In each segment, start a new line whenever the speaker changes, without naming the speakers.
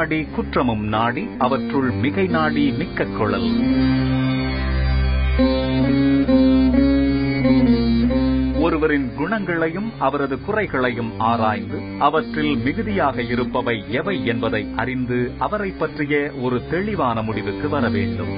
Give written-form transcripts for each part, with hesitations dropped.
நாடி குற்றமும் நாடி அவற்றுள் மிகை நாடி மிக்க கொளல். ஒருவரின் குணங்களையும் அவரது குறைகளையும் ஆராய்ந்து அவற்றில் மிகுதியாக இருப்பவை எவை என்பதை அறிந்து அவரை பற்றிய ஒரு தெளிவான முடிவுக்கு வர வேண்டும்.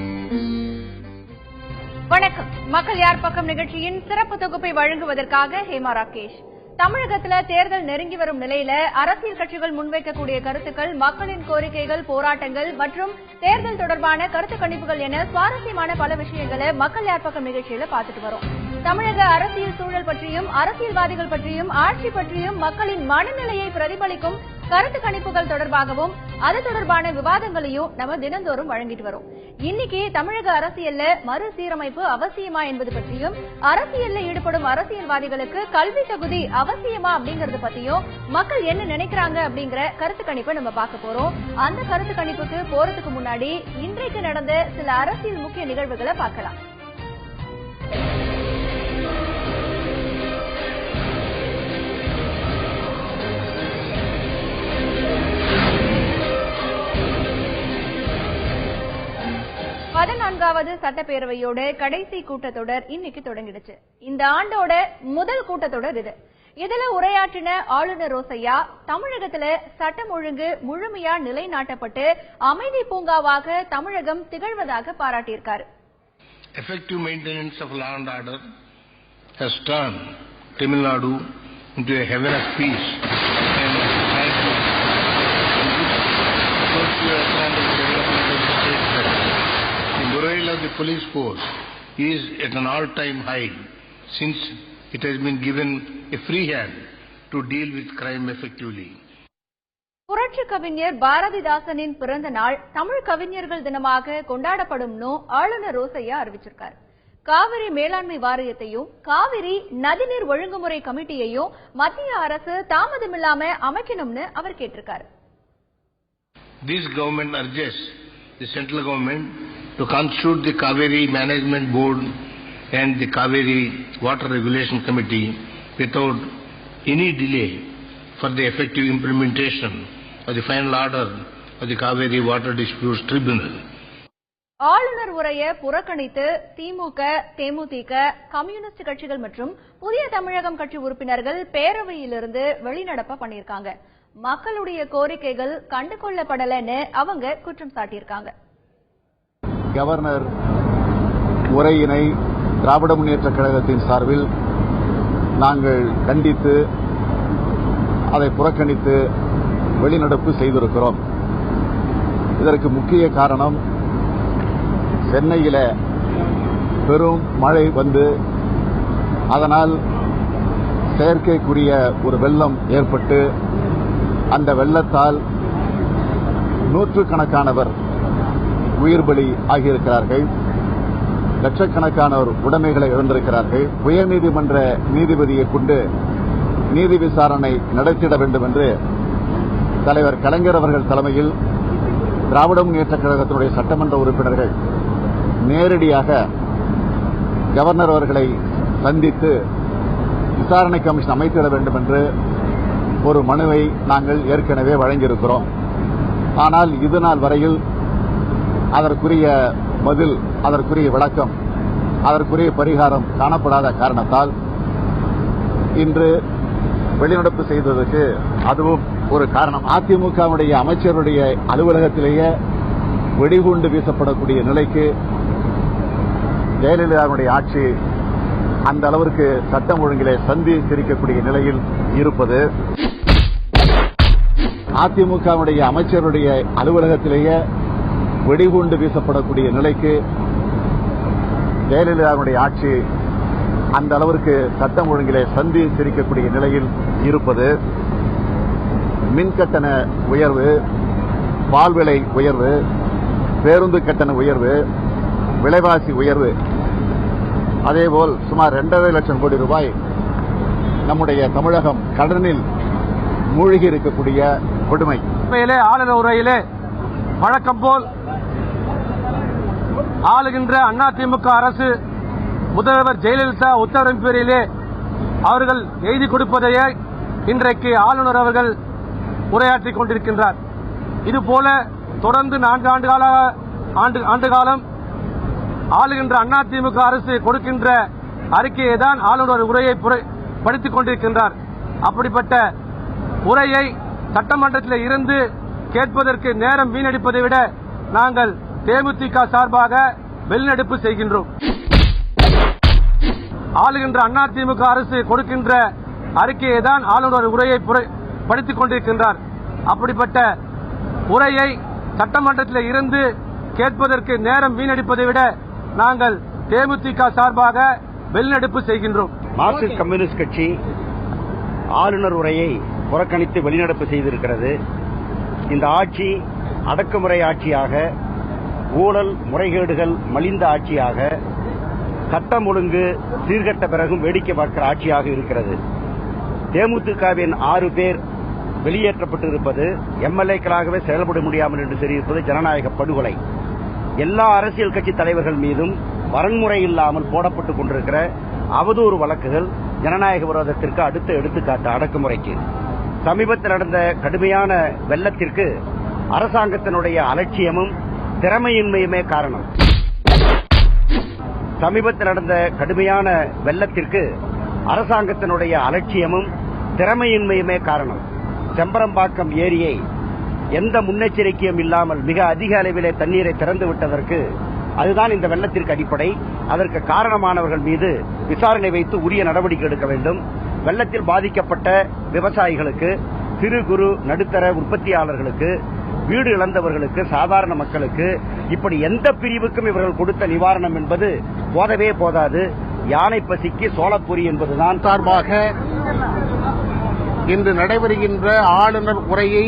வணக்கம். மக்கள் யார் பக்கம் நிகழ்ச்சியின் சிறப்பு தொகுப்பை வழங்குவதற்காக ஹேமா ராகேஷ். தமிழகத்துல தேர்தல் நெருங்கி வரும் நிலையில அரசியல் கட்சிகள் முன்வைக்கக்கூடிய கருத்துக்கள், மக்களின் கோரிக்கைகள், போராட்டங்கள் மற்றும் தேர்தல் தொடர்பான கருத்து கணிப்புகள் என சுவாரஸ்யமான பல விஷயங்களை மக்கள் யார் பக்கம் நிகழ்ச்சியில பார்த்துட்டு வரோம். தமிழக அரசியல் சூழல் பற்றியும் அரசியல்வாதிகள் பற்றியும் ஆட்சி பற்றியும் மக்களின் மனநிலையை பிரதிபலிக்கும் கருத்து கணிப்புகள் தொடர்பாகவும் அது தொடர்பான விவாதங்களையும் நம்ம தினந்தோறும் வழங்கிட்டு வரோம். இன்னைக்கு தமிழக அரசியல்ல மறுசீரமைப்பு அவசியமா என்பது பற்றியும், அரசியல்ல ஈடுபடும் அரசியல்வாதிகளுக்கு கல்வி தகுதி அவசியமா அப்படிங்கறது பத்தியும் மக்கள் என்ன நினைக்கிறாங்க அப்படிங்கிற கருத்து கணிப்பை நம்ம பார்க்க போறோம். அந்த கருத்து கணிப்புக்கு போறதுக்கு முன்னாடி இன்றைக்கு நடந்த சில அரசியல் முக்கிய நிகழ்வுகளை பார்க்கலாம். பதினான்காவது சட்டப்பேரவையோட கடைசி கூட்டத்தொடர் இன்னைக்கு தொடங்கிடுச்சு. இந்த ஆண்டோட முதல் கூட்டத்தொடர் இது. இதுல உரையாற்றின ஆளுநர் ரோசையா, தமிழகத்துல சட்டம் ஒழுங்கு முழுமையா நிலைநாட்டப்பட்டு அமைதி பூங்காவாக தமிழகம் திகழ்வதாக பாராட்டியிருக்காரு.
Effective maintenance of law and order has turned Tamil Nadu into a heaven of peace and the morale of the police force is at an all-time high since it has been given a free hand to deal with crime effectively.
புரட்சி கவிஞர் பாரதிதாசனின் பிறந்த நாள் தமிழ் கவிஞர்கள் தினமாக கொண்டாடப்படும்னு ஆளுநர் ரோசையா அறிவிச்சிருக்காரு. காவிரி மேலாண்மை வாரியத்தையும் காவிரி நதிநீர் ஒழுங்குமுறை கமிட்டியையும் மத்திய அரசு தாமதமில்லாம அமைக்கணும்னு அவர் கேட்டிருக்காரு.
This government urges the central government to constitute the Kaveri Management Board and the Kaveri Water Regulation Committee without any delay for the effective implementation of the final order of the Kaveri Water Disputes Tribunal.
ஆளுநர் உரையை புறக்கணித்து திமுக, தேமுதிக, communist கட்சிகள் மற்றும் புதிய தமிழகம் கட்சி உறுப்பினர்கள் பேரவையிலிருந்து வெளிநடப்ப பண்ணியிருக்காங்க. மக்களுடைய கோரிக்கைகள் கண்டுகொள்ளப்படலன்னு அவங்க குற்றம் சாட்டியிருக்காங்க.
கவர்னர் உரையினை திராவிட முன்னேற்ற கழகத்தின் சார்பில் நாங்கள் கண்டித்து அதை புறக்கணித்து வெளிநடப்பு செய்திருக்கிறோம். இதற்கு முக்கிய காரணம், சென்னையில பெரும் மழை வந்து அதனால் செயற்கைக்குரிய ஒரு வெள்ளம் ஏற்பட்டு அந்த வெள்ளத்தால் நூற்றுக்கணக்கானவர் உயிர் பலி ஆகியிருக்கிறார்கள். லட்சக்கணக்கானோர் உடைமைகளை இழந்திருக்கிறார்கள். உயர்நீதிமன்ற நீதிபதியை கொண்டு நீதி விசாரணை நடத்திட வேண்டும் என்று தலைவர் கலைஞர் அவர்கள் தலைமையில் திராவிட முன்னேற்ற கழகத்தினுடைய சட்டமன்ற உறுப்பினர்கள் நேரடியாக கவர்னர் அவர்களை சந்தித்து விசாரணை கமிஷன் அமைத்திட வேண்டும் என்று ஒரு மனுவை நாங்கள் ஏற்கனவே வழங்கியிருக்கிறோம். ஆனால் இதுநாள் வரையில் அதற்குரிய பதில், அதற்குரிய விளக்கம், அதற்குரிய பரிகாரம் காணப்படாத காரணத்தால் இன்று வெளிநடப்பு செய்ததற்கு அதுவும் ஒரு காரணம். அதிமுகவுடைய அமைச்சருடைய அலுவலகத்திலேயே வெடிகுண்டு வீசப்படக்கூடிய நிலைக்கு ஜெயலலிதாவுடைய ஆட்சி அந்த அளவிற்கு சட்டம் ஒழுங்கிலே சந்தி சிரிக்கக்கூடிய நிலையில் இருப்பது, அதிமுகவுடைய அமைச்சருடைய அலுவலகத்திலேயே வெடிகுண்டு வீசப்படக்கூடிய நிலைக்கு ஜெயலலிதாவுடைய ஆட்சி அந்த அளவிற்கு சட்டம் ஒழுங்கிலே சந்தி சிரிக்கக்கூடிய நிலையில் இருப்பது, மின்கட்டண உயர்வு, பால் விலை உயர்வு, பேருந்து கட்டண உயர்வு, விலைவாசி உயர்வு, அதேபோல் சுமார் 2.5 லட்சம் கோடி ரூபாய் நம்முடைய தமிழகம் கடனில் மூழ்கி இருக்கக்கூடிய கொடுமை.
ஆளுநர் உரையிலே வழக்கம் போல் ஆளுகின்ற அதிமுக அரசு முதல்வர் ஜெயலலிதா உத்தரவின் பேரிலே அவர்கள் எழுதி கொடுப்பதையே இன்றைக்கு ஆளுநர் அவர்கள் உரையாற்றிக் கொண்டிருக்கின்றார். இதுபோல தொடர்ந்து 4 ஆண்டு காலம் ஆளுகின்ற அதிமுக அரசு கொடுக்கின்ற அறிக்கையை தான் ஆளுநர் உரையை படித்துக் கொண்டிருக்கின்றார். அப்படிப்பட்ட உரையை சட்டமன்றத்தில் இருந்து கேட்பதற்கு நேரம் வீணடிப்பதை விட நாங்கள் தேமுதிக சார்பாக வெளிநடப்பு செய்கின்றோம். ஆளுகின்ற அதிமுக அரசு கொடுக்கின்ற அறிக்கையை தான் ஆளுநர் உரையை படித்துக் கொண்டிருக்கின்றார். அப்படிப்பட்ட உரையை சட்டமன்றத்தில் இருந்து கேட்பதற்கு நேரம் வீணடிப்பதை விட நாங்கள் தேமுதிக சார்பாக வெளிநடப்பு செய்கின்றோம்.
மார்க்சிஸ்ட் கம்யூனிஸ்ட் கட்சி ஆளுநர் உரையை புறக்கணித்து வெளிநடப்பு செய்திருக்கிறது. இந்த ஆட்சி அடக்குமுறை ஆட்சியாக, ஊழல் முறைகேடுகள் மலிந்த ஆட்சியாக, சட்டம் ஒழுங்கு சீர்கட்ட பிறகும் வேடிக்கை பார்க்கிற ஆட்சியாக இருக்கிறது. தேமுதிகவின் 6 பேர் வெளியேற்றப்பட்டிருப்பது, எம்எல்ஏக்களாகவே செயல்பட முடியாமல் என்று தெரிவிப்பது ஜனநாயக படுகொலை. எல்லா அரசியல் கட்சி தலைவர்கள் மீதும் வரன்முறை இல்லாமல் போடப்பட்டுக் கொண்டிருக்கிற அவதூறு வழக்குகள் ஜனநாயக விரோதத்திற்கு அடுத்த எடுத்துக்காட்டு அடக்குமுறைக்கு. சமீபத்தில் நடந்த கடுமையான வெள்ளத்திற்கு அரசாங்கத்தினுடைய அலட்சியமும் திறமையின்மையுமே காரணம். சமீபத்தில் நடந்த கடுமையான வெள்ளத்திற்கு அரசாங்கத்தினுடைய அலட்சியமும் திறமையின்மையுமே காரணம். செம்பரம்பாக்கம் ஏரியை எந்த முன்னெச்சரிக்கையும் இல்லாமல் மிக அதிக அளவிலே தண்ணீரை திறந்து விட்டதற்கு அதுதான் இந்த வெள்ளத்திற்கு அடிப்படை. அதற்கு காரணமானவர்கள் மீது விசாரணை வைத்து உரிய நடவடிக்கை எடுக்க வேண்டும். வெள்ளத்தில் பாதிக்கப்பட்ட விவசாயிகளுக்கு, சிறு குறு நடுத்தர உற்பத்தியாளர்களுக்கு, வீடு இழந்தவர்களுக்கு, சாதாரண மக்களுக்கு, இப்படி எந்த பிரிவுக்கும் இவர்கள் கொடுத்த நிவாரணம் என்பது போதவே போதாது. யானை பசிக்கு சோளப்பொரி என்பதுதான்.
சார்பாக இன்று நடைபெறுகின்ற ஆளுநர் உரையை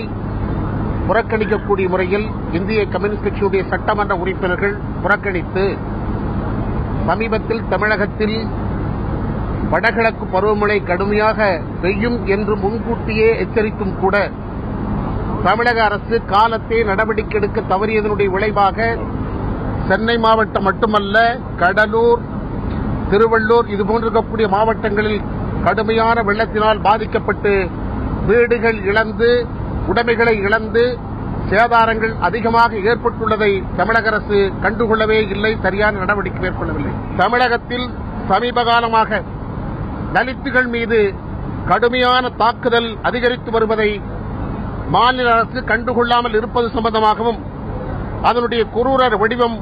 புறக்கணிக்கக்கூடிய முறையில் இந்திய கம்யூனிஸ்ட் கட்சியுடைய சட்டமன்ற உறுப்பினர்கள் புறக்கணித்து, சமீபத்தில் தமிழகத்தில் வடகிழக்கு பருவமழை கடுமையாக பெய்யும் என்று முன்கூட்டியே எச்சரித்தும் கூட தமிழக அரசு காலத்தை நடவடிக்கை எடுக்க தவறியதனுடைய விளைவாக சென்னை மாவட்டம் மட்டுமல்ல, கடலூர், திருவள்ளூர் இதுபோன்று இருக்கக்கூடிய மாவட்டங்களில் கடுமையான வெள்ளத்தினால் பாதிக்கப்பட்டு வீடுகள் இழந்து, உடைமைகளை இழந்து, சேதாரங்கள் அதிகமாக ஏற்பட்டுள்ளதை தமிழக அரசு கண்டுகொள்ளவே இல்லை, சரியான நடவடிக்கை மேற்கொள்ளவில்லை. தமிழகத்தில் சமீப காலமாக தலித்துகள் மீது கடுமையான தாக்குதல் அதிகரித்து வருவதை மாநில அரசு கண்டுகொள்ளாமல் இருப்பது சம்பந்தமாகவும், அதனுடைய குரூர வடிவம்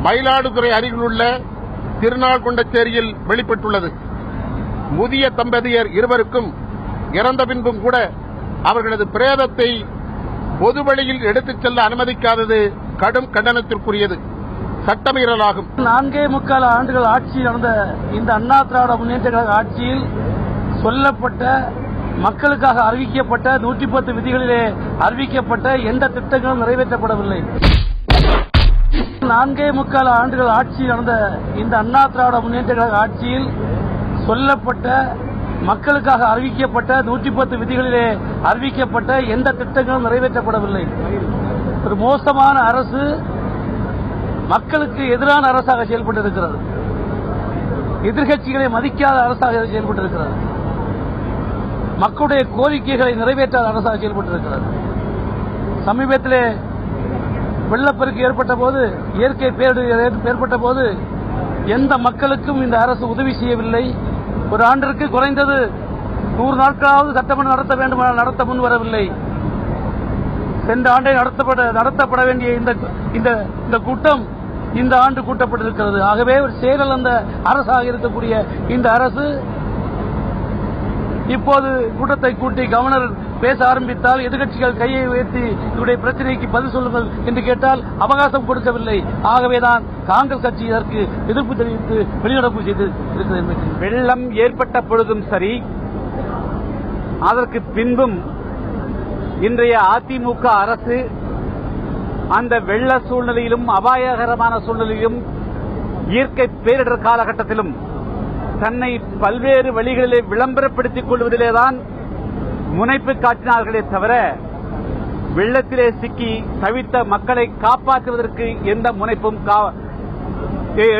மயிலாடுதுறை அருகிலுள்ள திருநாள்கொண்டச்சேரியில் வெளிப்பட்டுள்ளது. முதிய தம்பதியர் இருவருக்கும் இறந்த பின்பும் கூட அவர்களது பிரேதத்தை பொதுவெளியில் எடுத்துச் செல்ல அனுமதிக்காதது கடும் கண்டனத்திற்குரியது, சட்டமீறலாகும்.
4.25 ஆண்டுகள் ஆட்சி நடந்த இந்த அண்ணா திராவிட முன்னேற்ற கழக ஆட்சியில் சொல்லப்பட்ட, மக்களுக்காக அறிவிக்கப்பட்ட 110 விதிகளிலே அறிவிக்கப்பட்ட எந்த திட்டங்களும் நிறைவேற்றப்படவில்லை. 4.25 ஆண்டுகள் ஆட்சி நடந்த இந்த அண்ணா திராவிட முன்னேற்ற கழக ஆட்சியில் சொல்லப்பட்ட, மக்களுக்காக அறிவிக்கப்பட்ட 110 விதிகளிலே அறிவிக்கப்பட்ட எந்த திட்டங்களும் நிறைவேற்றப்படவில்லை. ஒரு மோசமான அரசு, மக்களுக்கு எதிரான அரசாக செயல்பட்டிருக்கிறது. எதிர்க்கட்சிகளை மதிக்காத அரசாக செயல்பட்டிருக்கிறது. மக்களுடைய கோரிக்கைகளை நிறைவேற்றாத அரசாக செயல்பட்டிருக்கிறது. சமீபத்திலே வெள்ளப்பெருக்கு ஏற்பட்ட போது, இயற்கை பேரிடர் ஏற்பட்ட போது எந்த மக்களுக்கும் இந்த அரசு உதவி செய்யவில்லை. ஒரு ஆண்டிற்கு குறைந்தது 100 நாட்களாவது சட்டமன்றம் நடத்த வேண்டுமானால் நடத்த முன்வரவில்லை. சென்ற ஆண்டை நடத்தப்பட வேண்டிய இந்த கூட்டம் இந்த ஆண்டு கூட்டப்பட்டிருக்கிறது. ஆகவே ஒரு செயல் அந்த அரசாக இருக்கக்கூடிய இந்த அரசு இப்போது கூட்டத்தை கூட்டி கவர்னர் பேச ஆரம்பித்தால் எதிர்க்கட்சிகள் கையை உயர்த்தி இவருடைய பிரச்சனைக்கு பதில் சொல்லுங்கள் என்று கேட்டால் அவகாசம் கொடுக்கவில்லை. ஆகவேதான் காங்கிரஸ் கட்சி இதற்கு எதிர்ப்பு தெரிவித்து வெளிநடப்பு செய்து இருக்கிறது.
வெள்ளம் ஏற்பட்ட பொழுதும் சரி, அதற்கு பின்பும் இன்றைய அதிமுக அரசு அந்த வெள்ள சூழ்நிலையிலும், அபாயகரமான சூழ்நிலையிலும், இயற்கை பேரிடர் காலகட்டத்திலும் தன்னை பல்வேறு வழிகளிலே விளம்பரப்படுத்திக் கொள்வதிலேதான் முனைப்பு காட்டினார்களே தவிர, வெள்ளத்திலே சிக்கி தவித்த மக்களை காப்பாற்றுவதற்கு எந்த முனைப்பும்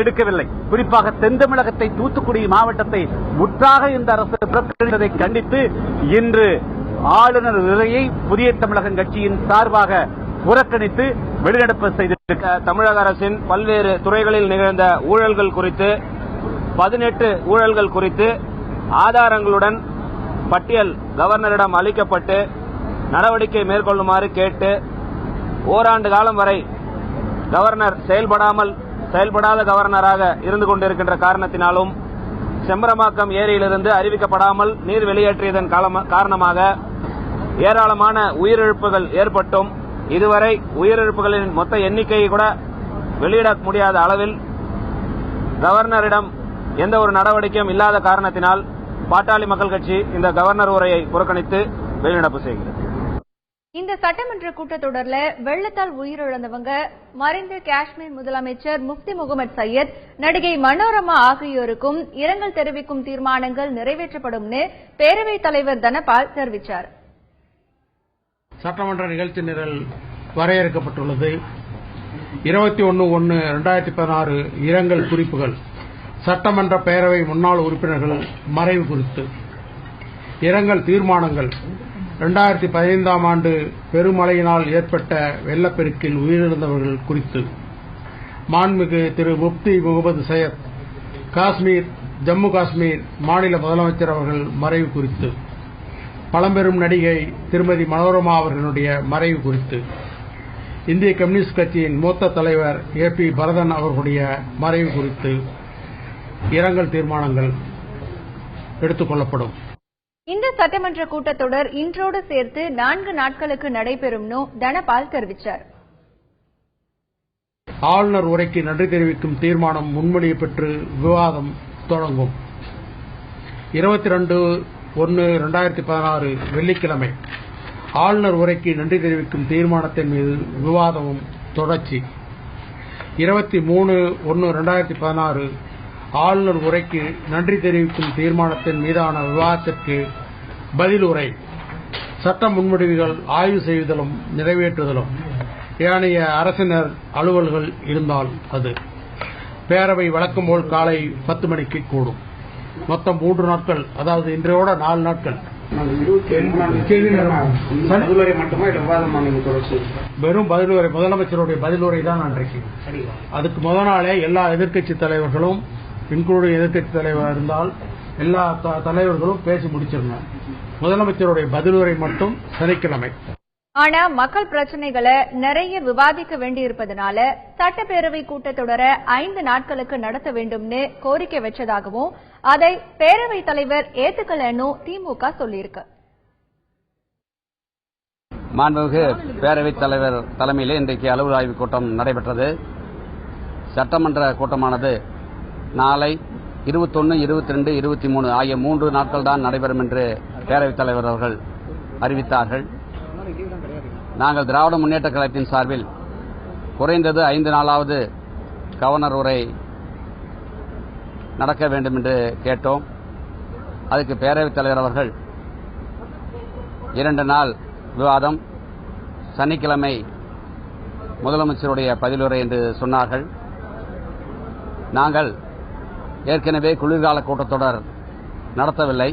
எடுக்கவில்லை. குறிப்பாக தென் தமிழகத்தை, தூத்துக்குடி மாவட்டத்தை முற்றாக இந்த அரசு புறக்கணித்ததை கண்டித்து இன்று ஆளுநர் உரையை புதிய தமிழகம் கட்சியின் சார்பாக புறக்கணித்து வெளிநடப்பு செய்திருக்க
தமிழக அரசின் பல்வேறு துறைகளில் நிகழ்ந்த ஊழல்கள் குறித்து 18 ஊழல்கள் குறித்து ஆதாரங்களுடன் பட்டியல் கவர்னரிடம் அளிக்கப்பட்டு நடவடிக்கை மேற்கொள்ளுமாறு கேட்டு ஓராண்டு காலம் வரை கவர்னர் செயல்படாத கவர்னராக இருந்து கொண்டிருக்கின்ற காரணத்தினாலும் செம்பரம்பாக்கம் ஏரியிலிருந்து அறிவிக்கப்படாமல் நீர் வெளியேற்றியதன் காரணமாக ஏராளமான உயிரிழப்புகள் ஏற்பட்டும் இதுவரை உயிரிழப்புகளின் மொத்த எண்ணிக்கையை கூட வெளியிட முடியாத அளவில் கவர்னரிடம் எந்த ஒரு நடவடிக்கையும் இல்லாத காரணத்தினால் பாட்டாளி மக்கள் கட்சி இந்த கவர்னர் உரையை புறக்கணித்து வெளிநடப்பு செய்கிறது.
இந்த சட்டமன்ற கூட்டத்தொடர்ல வெள்ளத்தால் உயிரிழந்தவங்க மறைந்த காஷ்மீர் முதலமைச்சர் முஃப்தி முகமது சையத், நடிகை மனோரமா ஆகியோருக்கும் இரங்கல் தெரிவிக்கும் தீர்மானங்கள் நிறைவேற்றப்படும் பேரவைத் தலைவர் தனபால் தெரிவித்தார்.
சட்டமன்ற நிகழ்ச்சி நிரல் வரையறுக்கப்பட்டுள்ளது. 21/1/2016 இரங்கல் குறிப்புகள். சட்டமன்ற பேரவை முன்னாள் உறுப்பினர்கள் மறைவு குறித்து இரங்கல் தீர்மானங்கள். 2015ஆம் ஆண்டு பெருமழையினால் ஏற்பட்ட வெள்ளப்பெருக்கில் உயிரிழந்தவர்கள் குறித்து மாண்புமிகு திரு முஃப்தி முகமது சையத், ஜம்மு காஷ்மீர் மாநில முதலமைச்சர் அவர்கள் மறைவு குறித்து, பழம்பெரும் நடிகை திருமதி மனோரமா அவர்களுடைய மறைவு குறித்து, இந்திய கம்யூனிஸ்ட் கட்சியின் மூத்த தலைவர் AP பரதன் அவர்களுடைய மறைவு குறித்து இரங்கல் தீர்மானங்கள் எடுத்துக் கொள்ளப்படும்.
இந்த சட்டமன்ற கூட்டத்தொடர் இன்றோடு சேர்த்து 4 நாட்களுக்கு நடைபெறும் தனபால் தெரிவித்தார்.
ஆளுநர் உரைக்கு நன்றி தெரிவிக்கும் தீர்மானம் முன்மொழியை பெற்று விவாதம் தொடங்கும். 22/1/2016 வெள்ளிக்கிழமை ஆளுநர் உரைக்கு நன்றி தெரிவிக்கும் தீர்மானத்தின் மீது விவாதமும் தொடர்ச்சி. 23/1/2016 ஆளுநர் உரைக்கு நன்றி தெரிவிக்கும் தீர்மானத்தின் மீதான விவாதத்திற்கு பதில் உரை. சட்ட முன்வடிவுகள் ஆய்வு செய்வதிலும் நிறைவேற்றுதலும் ஏனைய அரசினர் அலுவல்கள் இருந்தால் அது. பேரவை வழக்கம் போல் காலை 10 மணிக்கு கூடும். மொத்தம் 3 நாட்கள், அதாவது இன்றையோட 4 நாட்கள். வெறும் பதிலுரை, முதலமைச்சருடைய பதிலுரை தான் அன்றைக்கு. அதுக்கு முதல் நாளே எல்லா எதிர்க்கட்சி தலைவர்களும், இன்க்ளூடிங் எதிர்க்கட்சி தலைவர் இருந்தால் எல்லா தலைவர்களும் பேசி முடிச்சிருந்தாங்க. முதலமைச்சருடைய பதிலுரை மட்டும் சனிக்கிழமை.
ஆனா மக்கள் பிரச்சனைகளை நிறைய விவாதிக்க வேண்டியிருப்பதனால சட்டப்பேரவை கூட்டத்தொடரை 5 நாட்களுக்கு நடத்த வேண்டும்னு கோரிக்கை வச்சதாகவும் அதை பேரவைத் தலைவர் ஏத்துக்கலன்னு திமுக சொல்லியிருக்கு.
மாண்புமிகு பேரவைத் தலைவர் தலைமையிலே இன்றைக்கு அலுவல் ஆய்வுக் கூட்டம் நடைபெற்றது. சட்டமன்ற கூட்டமானது நாளை 21, 22, 23 ஆகிய 3 நாட்கள் தான் நடைபெறும் என்று பேரவைத் தலைவர் அவர்கள் அறிவித்தார்கள். நாங்கள் திராவிட முன்னேற்ற கழகத்தின் சார்பில் குறைந்தது 5 நாளாவது கவர்னர் உரை நடக்க வேண்டும் என்று கேட்டோம். அதுக்கு பேரவைத் தலைவர் அவர்கள் 2 நாள் விவாதம், சனிக்கிழமை முதலமைச்சருடைய பதிலுரை என்று சொன்னார்கள். நாங்கள் ஏற்கனவே குளிர்கால கூட்டத்தொடர் நடத்தவில்லை.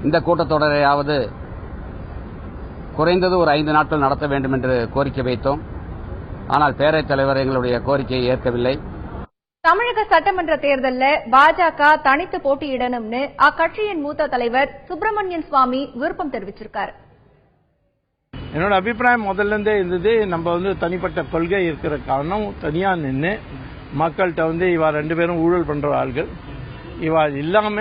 இந்த கூட்டத்தொடரையாவது குறைந்தது ஒரு 5 நாட்கள் நடத்த வேண்டும் என்று கோரிக்கை வைத்தோம். ஆனால் பேரவைத் தலைவர் எங்களுடைய கோரிக்கையை ஏற்கவில்லை.
தமிழக சட்டமன்ற தேர்தலில் பாஜக தனித்து போட்டியிடணும்னு அக்கட்சியின் மூத்த தலைவர் சுப்பிரமணியன் சுவாமி விருப்பம் தெரிவிச்சிருக்காரு.
என்னோட அபிப்பிராயம் முதல்ல இருந்தே இருந்தது, நம்ம தனிப்பட்ட கொள்கை இருக்கிற காரணம் தனியா நின்று மக்கள்கிட்ட இவா 2 பேரும் ஊழல் பண்ற ஆள்கள், இவா இல்லாம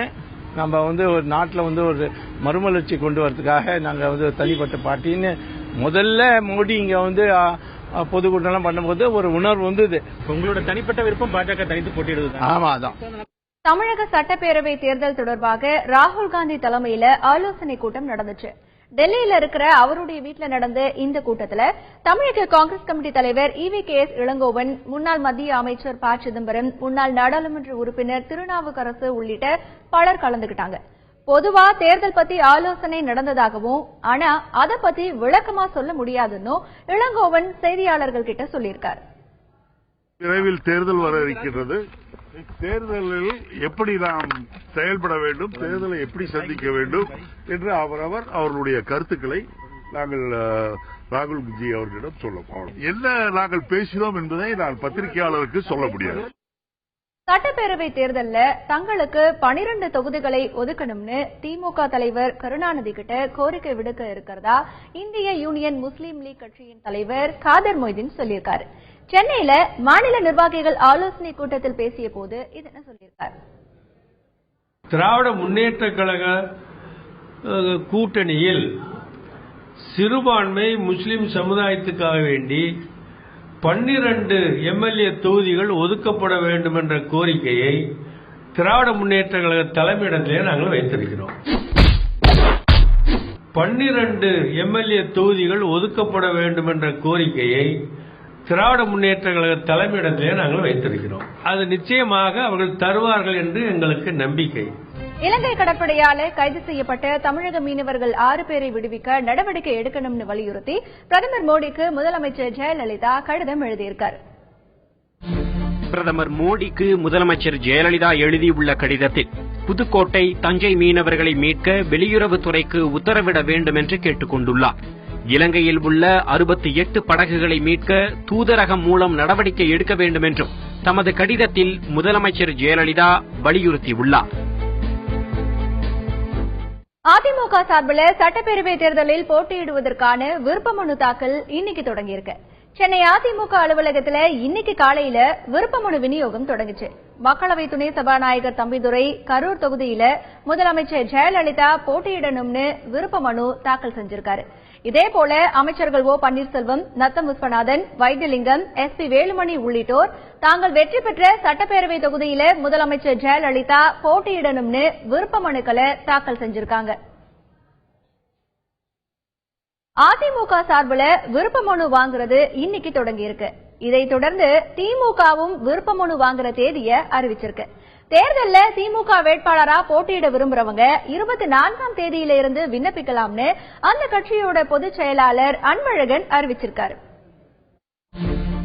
நம்ம ஒரு நாட்டில் ஒரு மறுமலர்ச்சி கொண்டு வரதுக்காக நாங்கள் தனிப்பட்ட பார்ட்டின்னு முதல்ல மோடி இங்க பொதுக்கூட்டம் பண்ணும்போது ஒரு உணர்வு வந்தது.
உங்களோட தனிப்பட்ட விருப்பம் பாஜக தனித்து போட்டியிடுது.
ஆமா, அதான்.
தமிழக சட்டப்பேரவை தேர்தல் தொடர்பாக ராகுல் காந்தி தலைமையில ஆலோசனை கூட்டம் நடந்துச்சு. டெல்லியில இருக்கிற அவருடைய வீட்டில் நடந்த இந்த கூட்டத்துல தமிழக காங்கிரஸ் கமிட்டி தலைவர் EVKS இளங்கோவன், முன்னாள் மத்திய அமைச்சர் ப. சிதம்பரம், முன்னாள் நாடாளுமன்ற உறுப்பினர் திருநாவுக்கரசு உள்ளிட்ட பலர் கலந்துகிட்டாங்க. பொதுவா தேர்தல் பத்தி ஆலோசனை நடந்ததாகவும், ஆனா அத பத்தி விளக்கமா சொல்ல முடியாதுன்னு இளங்கோவன் செய்தியாளர்கள் கிட்ட சொல்லியிருக்காரு.
விரைவில் தேர்தல் வர இருக்கிறது. தேர்தலில் எப்படி நாம் செயல்பட வேண்டும், தேர்தலை எப்படி சந்திக்க வேண்டும் என்று அவர்களுடைய கருத்துக்களை நாங்கள் ராகுல்ஜி அவர்களிடம் சொல்லப்படும். என்ன நாங்கள் பேசினோம் என்பதை நான் பத்திரிகையாளருக்கு சொல்ல முடியாது.
சட்டப்பேரவை தேர்தலில் தங்களுக்கு 12 தொகுதிகளை ஒதுக்கணும்னு திமுக தலைவர் கருணாநிதி கிட்ட கோரிக்கை விடுக்க இருக்கிறதா இந்திய யூனியன் முஸ்லீம் லீக் கட்சியின் தலைவர் காதர் மொய்தீன் சொல்லியிருக்காரு. சென்னையில மாநில நிர்வாகிகள் ஆலோசனை கூட்டத்தில் பேசிய போது இதென்ன சொல்லியிருக்காரு.
திராவிட முன்னேற்ற கழக கூட்டணியில் சிறுபான்மை முஸ்லிம் சமுதாயத்துக்காக வேண்டி 12 எம்எல்ஏ தொகுதிகள் ஒதுக்கப்பட வேண்டும் என்ற கோரிக்கையை திராவிட முன்னேற்ற கழக தலைமையிடத்திலே நாங்கள் வைத்திருக்கிறோம். 12 எம்எல்ஏ தொகுதிகள் ஒதுக்கப்பட வேண்டும் என்ற கோரிக்கையை திராவிட முன்னேற்ற கழக தலைமையிடத்திலே நாங்கள் வைத்திருக்கிறோம். அது நிச்சயமாக அவர்கள் தருவார்கள் என்று எங்களுக்கு நம்பிக்கை.
இலங்கை கடற்படையால கைது செய்யப்பட்ட தமிழக மீனவர்கள் 6 பேரை விடுவிக்க நடவடிக்கை எடுக்கணும்னு வலியுறுத்தி பிரதமர் மோடிக்கு முதலமைச்சர் ஜெயலலிதா கடிதம் எழுதியிருக்கார்.
பிரதமர் மோடிக்கு முதலமைச்சர் ஜெயலலிதா எழுதியுள்ள கடிதத்தில் புதுக்கோட்டை, தஞ்சை மீனவர்களை மீட்க வெளியுறவுத்துறைக்கு உத்தரவிட வேண்டும் என்று கேட்டுக் கொண்டுள்ளார். இலங்கையில் உள்ள 68 படகுகளை மீட்க தூதரகம் மூலம் நடவடிக்கை எடுக்க வேண்டும் என்றும் தமது கடிதத்தில் முதலமைச்சர் ஜெயலலிதா வலியுறுத்தியுள்ளார்.
அதிமுக சார்பில் சட்டப்பேரவை தேர்தலில் போட்டியிடுவதற்கான விருப்ப மனு தாக்கல் இன்னைக்கு தொடங்கியிருக்கு. சென்னை அதிமுக அலுவலகத்தில் இன்னைக்கு காலையில விருப்ப மனு விநியோகம் தொடங்குச்சு. மக்களவை துணை சபாநாயகர் தம்பிதுரை கரூர் தொகுதியில முதலமைச்சர் ஜெயலலிதா போட்டியிடணும்னு விருப்ப மனு தாக்கல் செஞ்சிருக்காரு. இதேபோல அமைச்சர்கள் ஓ பன்னீர்செல்வம், நத்தம் விஸ்வநாதன், வைத்தியலிங்கம், எஸ்பி வேலுமணி உள்ளிட்டோர் தாங்கள் வெற்றி பெற்ற சட்டப்பேரவை தொகுதியில முதலமைச்சர் ஜெயலலிதா போட்டியிடணும்னு விருப்ப மனுக்களை தாக்கல் செஞ்சிருக்காங்க. அதிமுக சார்பில் விருப்ப மனு வாங்குறது இன்னைக்கு தொடங்கியிருக்கு. இதைத் தொடர்ந்து திமுகவும் விருப்ப மனு வாங்குற தேதியை அறிவிச்சிருக்கு. தேர்தலில் திமுக வேட்பாளரா போட்டியிட விரும்புறவங்க 24ஆம் தேதியில இருந்து விண்ணப்பிக்கலாம்னு அந்த கட்சியோட பொதுச் செயலாளர் அன்பழகன் அறிவிச்சிருக்காரு.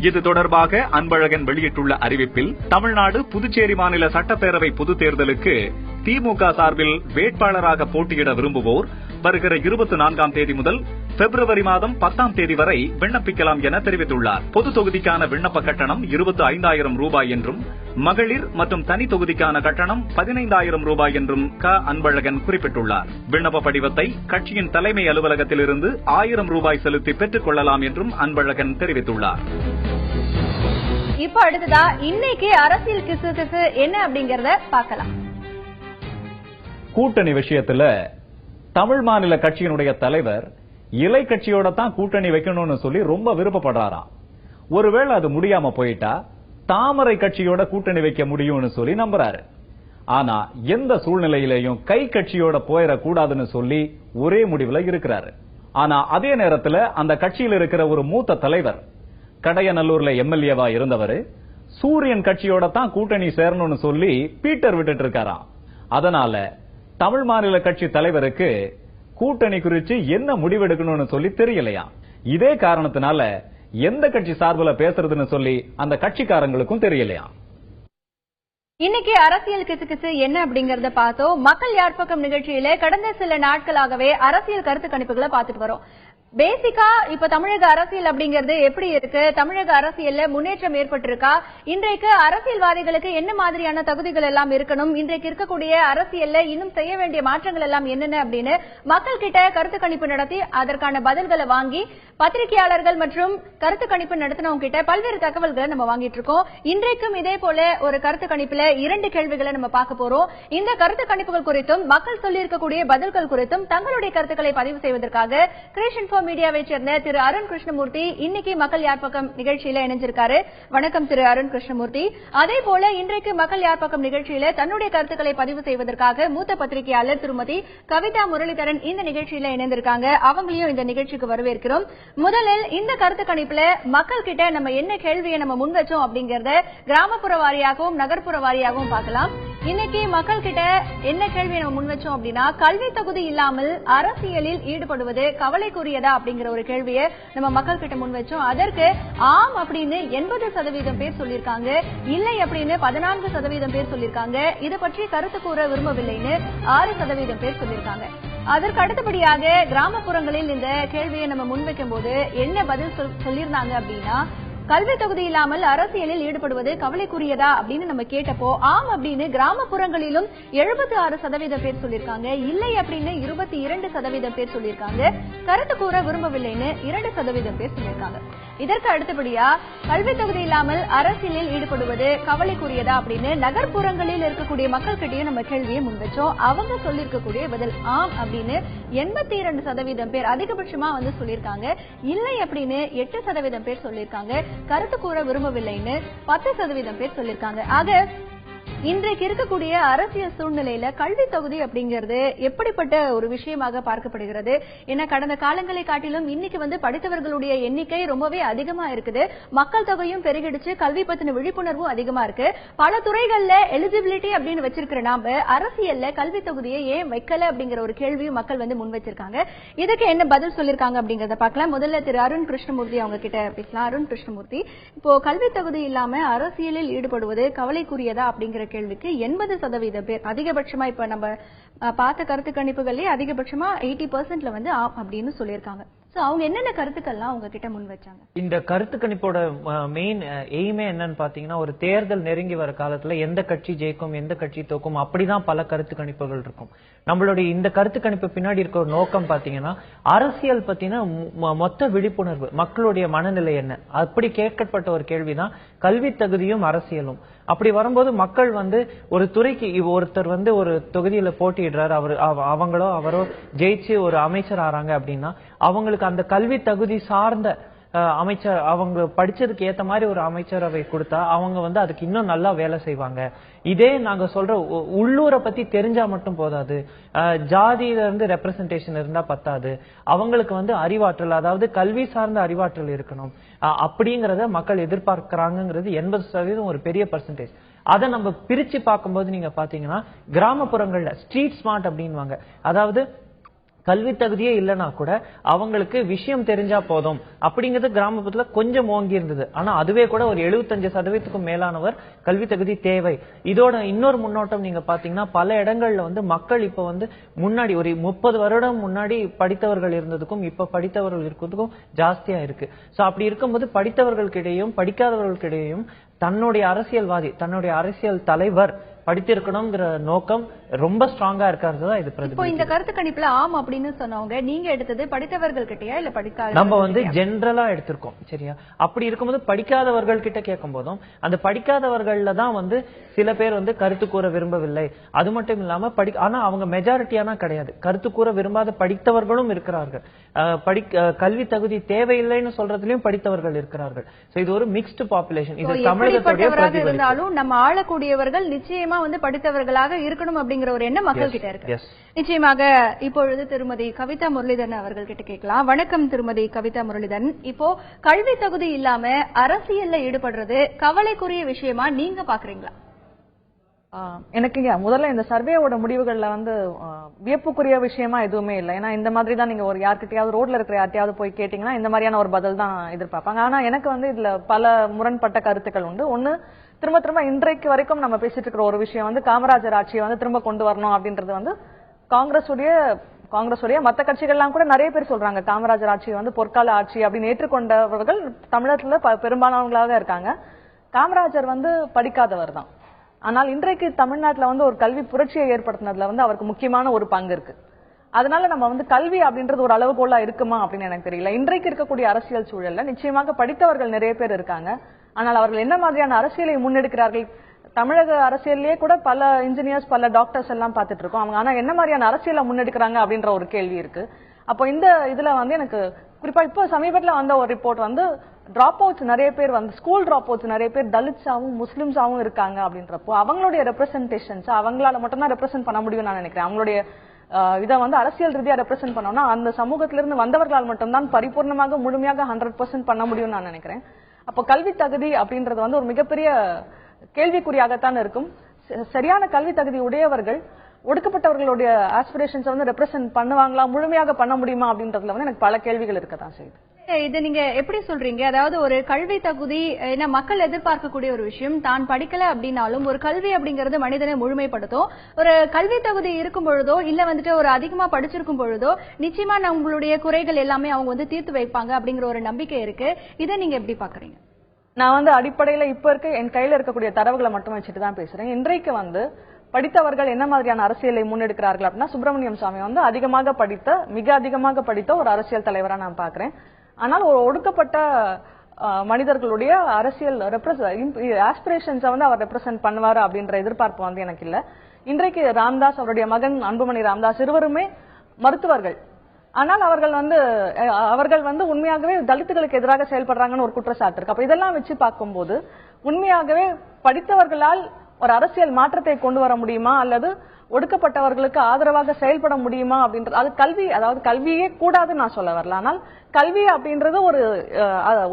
இது தொடர்பாக அன்பழகன் வெளியிட்டுள்ள அறிவிப்பில் தமிழ்நாடு, புதுச்சேரி மாநில சட்டப்பேரவை பொதுத் தேர்தலுக்கு திமுக சார்பில் வேட்பாளராக போட்டியிட விரும்புவோர் வருகிற 24ஆம் தேதி முதல் பிப்ரவரி மாதம் 10ஆம் தேதி வரை விண்ணப்பிக்கலாம் என தெரிவித்துள்ளார். பொது தொகுதிக்கான விண்ணப்ப கட்டணம் 25,000 ரூபாய் என்றும், மகளிர் மற்றும் தனி தொகுதிக்கான கட்டணம் 15,000 ரூபாய் என்றும் அன்பழகன் குறிப்பிட்டுள்ளார். விண்ணப்ப படிவத்தை கட்சியின் தலைமை அலுவலகத்திலிருந்து 1000 ரூபாய் செலுத்தி பெற்றுக் கொள்ளலாம் என்றும் அன்பழகன் தெரிவித்துள்ளார்.
இப்ப அடுத்ததா இன்னைக்கு அரசியல் கிசு என்ன அப்படிங்கறத பார்க்கலாம்.
கூட்டணி விஷயத்துல தமிழ் மாநில கட்சியினுடைய தலைவர் இலை கட்சியோட தான் கூட்டணி வைக்கணும்னு சொல்லி ரொம்ப விருப்பப்படுறாராம். ஒருவேளை அது முடியாம போயிட்டா தாமரை கட்சியோட கூட்டணி வைக்க முடியும்னு சொல்லி நம்புறாரு. ஆனா எந்த சூழ்நிலையிலையும் கை கட்சியோட போயிடக்கூடாதுன்னு சொல்லி ஒரே முடிவுல இருக்கிறாரு. ஆனா அதே நேரத்துல அந்த கட்சியில் இருக்கிற ஒரு மூத்த தலைவர், கடையநல்லூர்ல எம்எல்ஏவா இருந்தவர், சூரியன் கட்சியோட தான் கூட்டணி சேரணும்னு சொல்லி பீட்டர் விட்டுட்டு இருக்காராம். அதனால தமிழ் மாநில கட்சி தலைவருக்கு கூட்டணி குறித்து என்ன முடிவெடுக்கணும்னு சொல்லி தெரியலையா. இதே காரணத்தினால எந்த கட்சி சார்பில் பேசுறதுன்னு சொல்லி அந்த கட்சிக்காரங்களுக்கும் தெரியலையா.
இன்னைக்கு அரசியல் கிசு என்ன அப்படிங்கறத பார்த்தோம். மக்கள் யார் பக்கம் நிகழ்ச்சியில கடந்த சில நாட்களாகவே அரசியல் கருத்து கணிப்புகளை பார்த்துட்டு வரோம். பேசிக்கா இப்ப தமிழக அரசியல் அப்படிங்கிறது எப்படி இருக்கு, தமிழக அரசியல்ல முன்னேற்றம் ஏற்பட்டிருக்கா, இன்றைக்கு அரசியல்வாதிகளுக்கு என்ன மாதிரியான தகுதிகள் எல்லாம் இருக்கணும், இன்றைக்கு இருக்கக்கூடிய அரசியல்ல இன்னும் செய்ய வேண்டிய மாற்றங்கள் எல்லாம் என்னென்ன அப்படின்னு மக்கள் கிட்ட கருத்து கணிப்பு நடத்தி அதற்கான பதில்களை வாங்கி பத்திரிகையாளர்கள் மற்றும் கருத்து கணிப்பு நடத்தினவங்க கிட்ட பல்வேறு தகவல்களை நம்ம வாங்கிட்டு இருக்கோம். இன்றைக்கும் இதே போல ஒரு கருத்து கணிப்புல 2 கேள்விகளை நம்ம பார்க்க போறோம். இந்த கருத்து கணிப்புகள் குறித்தும் மக்கள் சொல்லி இருக்கக்கூடிய பதில்கள் குறித்தும் தங்களுடைய கருத்துக்களை பதிவு செய்வதற்காக கிரியேஷன் மீடியாவை சேர்ந்த திரு அருண் கிருஷ்ணமூர்த்தி இன்னைக்கு மக்கள் யார் பக்கம் நிகழ்ச்சியில இணைஞ்சிருக்காரு. வணக்கம் திரு அருண் கிருஷ்ணமூர்த்தி. அதே போல இன்றைக்கு மக்கள் யார் பக்கம் நிகழ்ச்சியில தன்னுடைய கருத்துக்களை பதிவு செய்வதற்காக மூத்த பத்திரிகையாளர் திருமதி கவிதா முரளிதரன் இந்த நிகழ்ச்சியில இணைந்திருக்காங்க. அவங்களையும் இந்த நிகழ்ச்சிக்கு வரவேற்கிறோம். முதலில் இந்த கருத்து கணிப்புல மக்கள் கிட்ட நம்ம என்ன கேள்வியை நம்ம முன் வச்சோம் அப்படிங்கறத கிராமப்புற வாரியாகவும் நகர்ப்புற வாரியாகவும் பார்க்கலாம். இன்னைக்கு மக்கள் கிட்ட என்ன கேள்வியை நம்ம முன் வச்சோம் அப்படின்னா, கல்வி தகுதி இல்லாமல் அரசியலில் ஈடுபடுவது கவலைக்குரியதா அப்படிங்கிற ஒரு கேள்வியை நம்ம மக்கள் கிட்ட முன் வச்சோம். அதற்கு ஆம் அப்படின்னு 80% பேர் சொல்லியிருக்காங்க, இல்லை அப்படின்னு 14% பேர் சொல்லியிருக்காங்க, இதை பற்றி கருத்து கூற விரும்பவில்லைன்னு 6% பேர் சொல்லியிருக்காங்க. அதற்கு அடுத்தபடியாக கிராமப்புறங்களில் இந்த கேள்வியை நம்ம முன்வைக்கும் போது என்ன பதில் சொல்லியிருந்தாங்க அப்படின்னா, கல்வி தகுதி இல்லாமல் அரசியலில் ஈடுபடுவது கவலைக்குரியதா அப்படின்னு நம்ம கேட்டப்போ ஆம் அப்படின்னு கிராமப்புறங்களிலும் 76% பேர் சொல்லியிருக்காங்க, இல்லை அப்படின்னு 22% பேர் சொல்லியிருக்காங்க, கருத்து கூற விரும்பவில்லைன்னு 2% பேர் சொல்லியிருக்காங்க. இதற்கு அடுத்தபடியா கல்வி தகுதி இல்லாமல் அரசியலில் ஈடுபடுவது கவலைக்குரியதா அப்படின்னு நகர்ப்புறங்களில் இருக்கக்கூடிய மக்கள் கிட்டயே நம்ம கேள்வியை முன்வச்சோம். அவங்க சொல்லியிருக்கக்கூடிய பதில் ஆம் அப்படின்னு 82% பேர் அதிகபட்சமா சொல்லியிருக்காங்க. இல்லை அப்படின்னு 8% பேர் சொல்லியிருக்காங்க. கருத்து கூற விரும்பவில்லைன்னு 10% பேர் சொல்லியிருக்காங்க. ஆக இன்றைக்கு இருக்கக்கூடிய அரசியல் சூழ்நிலையில கல்வி தொகுதி அப்படிங்கிறது எப்படிப்பட்ட ஒரு விஷயமாக பார்க்கப்படுகிறது? ஏன்னா கடந்த காலங்களை காட்டிலும் இன்னைக்கு படித்தவர்களுடைய எண்ணிக்கை ரொம்பவே அதிகமா இருக்குது. மக்கள் தொகையும் பெருகிடுச்சு, கல்வி பத்தின விழிப்புணர்வும் அதிகமா இருக்கு. பல துறைகள்ல எலிஜிபிலிட்டி அப்படின்னு வச்சிருக்கிற நாம அரசியல்ல கல்வி தொகுதியை ஏன் வைக்கல அப்படிங்கிற ஒரு கேள்வியும் மக்கள் முன் வச்சிருக்காங்க. இதுக்கு என்ன பதில் சொல்லிருக்காங்க அப்படிங்கறத பார்க்கலாம். முதல்ல திரு அருண் கிருஷ்ணமூர்த்தி அவங்க கிட்ட பேசலாம். அருண் கிருஷ்ணமூர்த்தி, இப்போ கல்வி தகுதி இல்லாம அரசியலில் ஈடுபடுவது கவலைக்குரியதா அப்படிங்கிற கேள்விக்கு 80% பேர் அதிகபட்சமா இப்ப நம்ம பார்த்த கருத்து கணிப்புகளே அதிகபட்சமா 80% ஆம் அப்படின்னு சொல்லியிருக்காங்க. அவங்க என்னென்ன கருத்துக்கள்லாம் உங்ககிட்ட முன் வச்சாங்க?
இந்த கருத்து கணிப்போட மெயின் எய்மே என்னன்னு பாத்தீங்கன்னா, ஒரு தேர்தல் நெருங்கி வர காலத்துல எந்த கட்சி ஜெயிக்கும் எந்த கட்சி தோக்கும் அப்படிதான் பல கருத்து கணிப்புகள் இருக்கும். நம்மளுடைய இந்த கருத்து கணிப்பு பின்னாடி இருக்க ஒரு நோக்கம் பாத்தீங்கன்னா, அரசியல் பத்தின மொத்த விழிப்புணர்வு, மக்களுடைய மனநிலை என்ன, அப்படி கேட்கப்பட்ட ஒரு கேள்விதான் கல்வி தகுதியும் அரசியலும். அப்படி வரும்போது மக்கள் ஒரு துறைக்கு ஒருத்தர் ஒரு தொகுதியில போட்டியிடுறாரு, அவங்களோ அவரோ ஜெயிச்சு ஒரு அமைச்சர் ஆறாங்க அப்படின்னா அவங்களுக்கு அந்த கல்வி தகுதி சார்ந்த அமைச்சர், அவங்க படிச்சதுக்கு ஏத்த மாதிரி ஒரு அமைச்சரவை கொடுத்தா அவங்க அதுக்கு இன்னும் நல்லா வேலை செய்வாங்க. இதே நாங்க சொல்ற உள்ளூரை பத்தி தெரிஞ்சா மட்டும் போதாது, ஜாதியில இருந்து ரெப்ரசன்டேஷன் இருந்தா பத்தாது, அவங்களுக்கு அறிவாற்றல், அதாவது கல்வி சார்ந்த அறிவாற்றல் இருக்கணும். அப்படிங்கறத மக்கள் எதிர்பார்க்கிறாங்கிறது 80% ஒரு பெரிய பர்சன்டேஜ். அதை நம்ம பிரிச்சு பார்க்கும்போது நீங்க பாத்தீங்கன்னா, கிராமப்புறங்கள்ல ஸ்ட்ரீட் ஸ்மார்ட் அப்படின்வாங்க, அதாவது கல்வி தகுதியே இல்லைன்னா கூட அவங்களுக்கு விஷயம் தெரிஞ்சா போதும் அப்படிங்கிறது கிராமப்புறத்துல கொஞ்சம் ஓங்கி இருந்தது. ஆனா அதுவே கூட ஒரு 75% மேலானவர் கல்வி தகுதி தேவை. இதோட இன்னொரு முன்னோட்டம் நீங்க பாத்தீங்கன்னா, பல இடங்கள்ல மக்கள் இப்ப முன்னாடி ஒரு 30 வருடம் முன்னாடி படித்தவர்கள் இருந்ததுக்கும் இப்ப படித்தவர்கள் இருக்கிறதுக்கும் ஜாஸ்தியா இருக்கு. சோ அப்படி இருக்கும்போது படித்தவர்களுக்கிடையும் படிக்காதவர்களுக்கிடையும் தன்னுடைய அரசியல்வாதி, தன்னுடைய அரசியல் தலைவர் படித்திருக்கணும்ங்கிற நோக்கம் ரொம்ப ஸ்ட்ராங்கா இருக்கிறது. இது
இப்போ இந்த கருத்து கணிப்புல ஆம் அப்படின்னு சொன்னவங்க நீங்க எடுத்தது படித்தவர்கள் கிட்டயா இல்ல படிக்காத?
நம்ம ஜெனரலா எடுத்திருக்கோம், சரியா? அப்படி இருக்கும்போது படிக்காதவர்கள் கிட்ட கேட்கும் போதும் அந்த படிக்காதவர்கள்ல தான் சில பேர் கருத்து கூற விரும்பவில்லை. அது மட்டும் இல்லாம ஆனா அவங்க மெஜாரிட்டியானா கிடையாது, கருத்து கூற விரும்பாத படித்தவர்களும் இருக்கிறார்கள். கல்வி தகுதி தேவையில்லைன்னு சொல்றதுலயும் படித்தவர்கள் இருக்கிறார்கள். இது ஒரு மிக்ஸ்டு பாப்புலேஷன். இது தமிழகத்தோட
இருந்தாலும் நம்ம ஆளக்கூடியவர்கள் நிச்சயமா படித்தவர்களாக இருக்கணும் அப்படிங்கிற ஒரு எண்ணம் மக்கள் கிட்ட இருக்கு. நிச்சயமாக இப்பொழுது திருமதி கவிதா முரளிதரன் அவர்கள் கிட்ட கேட்கலாம். வணக்கம் திருமதி கவிதா முரளிதரன், இப்போ கல்வி தகுதி இல்லாம அரசியல்ல ஈடுபடுறது கவலைக்குரிய விஷயமா நீங்க பாக்குறீங்களா?
எனக்கு முதல்ல இந்த சர்வேயோட முடிவுகள்ல வியப்புக்குரிய விஷயமா எதுவுமே இல்லை. ஏன்னா இந்த மாதிரி தான் நீங்க ஒரு யார்கிட்டயாவது ரோட்ல இருக்கிற யார்ட்டையாவது போய் கேட்டீங்கன்னா இந்த மாதிரியான ஒரு பதில் தான் எதிர்பார்ப்பாங்க. ஆனா எனக்கு இதுல பல முரண்பட்ட கருத்துக்கள் உண்டு. ஒண்ணு, திரும்ப இன்றைக்கு வரைக்கும் நம்ம பேசிட்டு இருக்கிற ஒரு விஷயம் காமராஜர் ஆட்சியை திரும்ப கொண்டு வரணும் அப்படின்றது காங்கிரஸுடைய மத்த கட்சிகள்லாம் கூட நிறைய பேர் சொல்றாங்க காமராஜர் ஆட்சி பொற்கால ஆட்சி அப்படின்னு ஏற்றுக்கொண்டவர்கள் தமிழகத்துல பெரும்பாலானவங்களாக இருக்காங்க. காமராஜர் படிக்காதவர் தான். ஆனால் இன்றைக்கு தமிழ்நாட்டுல ஒரு கல்வி புரட்சியை ஏற்படுத்தினதுல அவருக்கு முக்கியமான ஒரு பங்கு இருக்கு. அதனால நம்ம கல்வி அப்படின்றது ஒரு அளவுகோலா இருக்குமா அப்படின்னு எனக்கு தெரியல. இன்றைக்கு இருக்கக்கூடிய அரசியல் சூழல்ல நிச்சயமாக படித்தவர்கள் நிறைய பேர் இருக்காங்க. ஆனால் அவர்கள் என்ன மாதிரியான அரசியலை முன்னெடுக்கிறார்கள்? தமிழக அரசியலே கூட பல இன்ஜினியர்ஸ், பல டாக்டர்ஸ் எல்லாம் பார்த்துட்டு இருக்கோம். அவங்க ஆனா என்ன மாதிரியான அரசியலை முன்னெடுக்கிறாங்க அப்படின்ற ஒரு கேள்வி இருக்கு. அப்போ இந்த இதுல எனக்கு குறிப்பா இப்போ சமீபத்துல வந்த ஒரு ரிப்போர்ட் டிராப் அவுட்ஸ் நிறைய பேர் ஸ்கூல் டிராப் அவுட்ஸ் நிறைய பேர் தலித்ஸாவும் முஸ்லிம்ஸாவும் இருக்காங்க அப்படின்றப்போ அவங்களுடைய ரெப்ரசன்டேஷன்ஸ் அவங்களால மட்டும்தான் ரெப்ரசென்ட் பண்ண முடியும் நான் நினைக்கிறேன். அவங்களுடைய இதை அரசியல் ரீதியா ரெப்ரசென்ட் பண்ணோம்னா அந்த சமூகத்திலிருந்து வந்தவர்களால் மட்டும்தான் பரிபூர்ணமாக முழுமையாக 100% பண்ண முடியும் நான் நினைக்கிறேன். அப்போ கல்வி தகுதி அப்படின்றது ஒரு மிகப்பெரிய கேள்விக்குறியாகத்தான் இருக்கும். சரியான கல்வி தகுதி உடையவர்கள் ஒடுக்கப்பட்டவர்களுடைய ஆஸ்பிரேஷன்ஸ் ரெப்ரசென்ட் பண்ணுவாங்களா, முழுமையாக பண்ண முடியுமா அப்படின்றதுல எனக்கு பல கேள்விகள் இருக்கத்தான் செய்யுது.
இது நீங்க எப்படி சொல்றீங்க? அதாவது ஒரு கல்வி தகுதி ஏன்னா மக்கள் எதிர்பார்க்கக்கூடிய ஒரு விஷயம். தான் படிக்கல அப்படின்னாலும் ஒரு கல்வி அப்படிங்கிறது மனிதனை முழுமைப்படுத்தும். ஒரு கல்வி தகுதி இருக்கும் பொழுதோ இல்ல வந்துட்டு ஒரு அதிகமா படிச்சிருக்கும் பொழுதோ நிச்சயமா நம்மளுடைய குறைகள் எல்லாமே அவங்க தீர்த்து வைப்பாங்க அப்படிங்கிற ஒரு நம்பிக்கை இருக்கு. இதை நீங்க எப்படி பாக்குறீங்க?
நான் அடிப்படையில இப்ப இருக்க என் கையில இருக்கக்கூடிய தரவுகளை மட்டும் வச்சுட்டு தான் பேசுறேன். இன்றைக்கு படித்தவர்கள் என்ன மாதிரியான அரசியலை முன்னெடுக்கிறார்கள் அப்படின்னா, சுப்பிரமணியம் சாமி மிக அதிகமாக படித்த ஒரு அரசியல் தலைவரா நான் பாக்குறேன். ஆனால் ஒரு ஒடுக்கப்பட்ட மனிதர்களுடைய அரசியல் ஆஸ்பிரேஷன்ஸை அவர் ரெப்ரசென்ட் பண்ணுவாரு அப்படின்ற எதிர்பார்ப்பு எனக்கு இல்ல. இன்றைக்கு ராம்தாஸ், அவருடைய மகன் அன்புமணி ராம்தாஸ் இருவருமே மருத்துவர்கள். ஆனால் அவர்கள் உண்மையாகவே தலித்துகளுக்கு எதிராக செயல்படுறாங்கன்னு ஒரு குற்றச்சாட்டு இருக்கு. அப்ப இதெல்லாம் வச்சு பார்க்கும்போது உண்மையாகவே படித்தவர்களால் ஒரு அரசியல் மாற்றத்தை கொண்டு வர முடியுமா அல்லது ஒடுக்கப்பட்டவர்களுக்கு ஆதரவாக செயல்பட முடியுமா அப்படின்றது அது கல்வி, அதாவது கல்வியே கூடாதுன்னு நான் சொல்ல வரல. ஆனால் கல்வி அப்படின்றது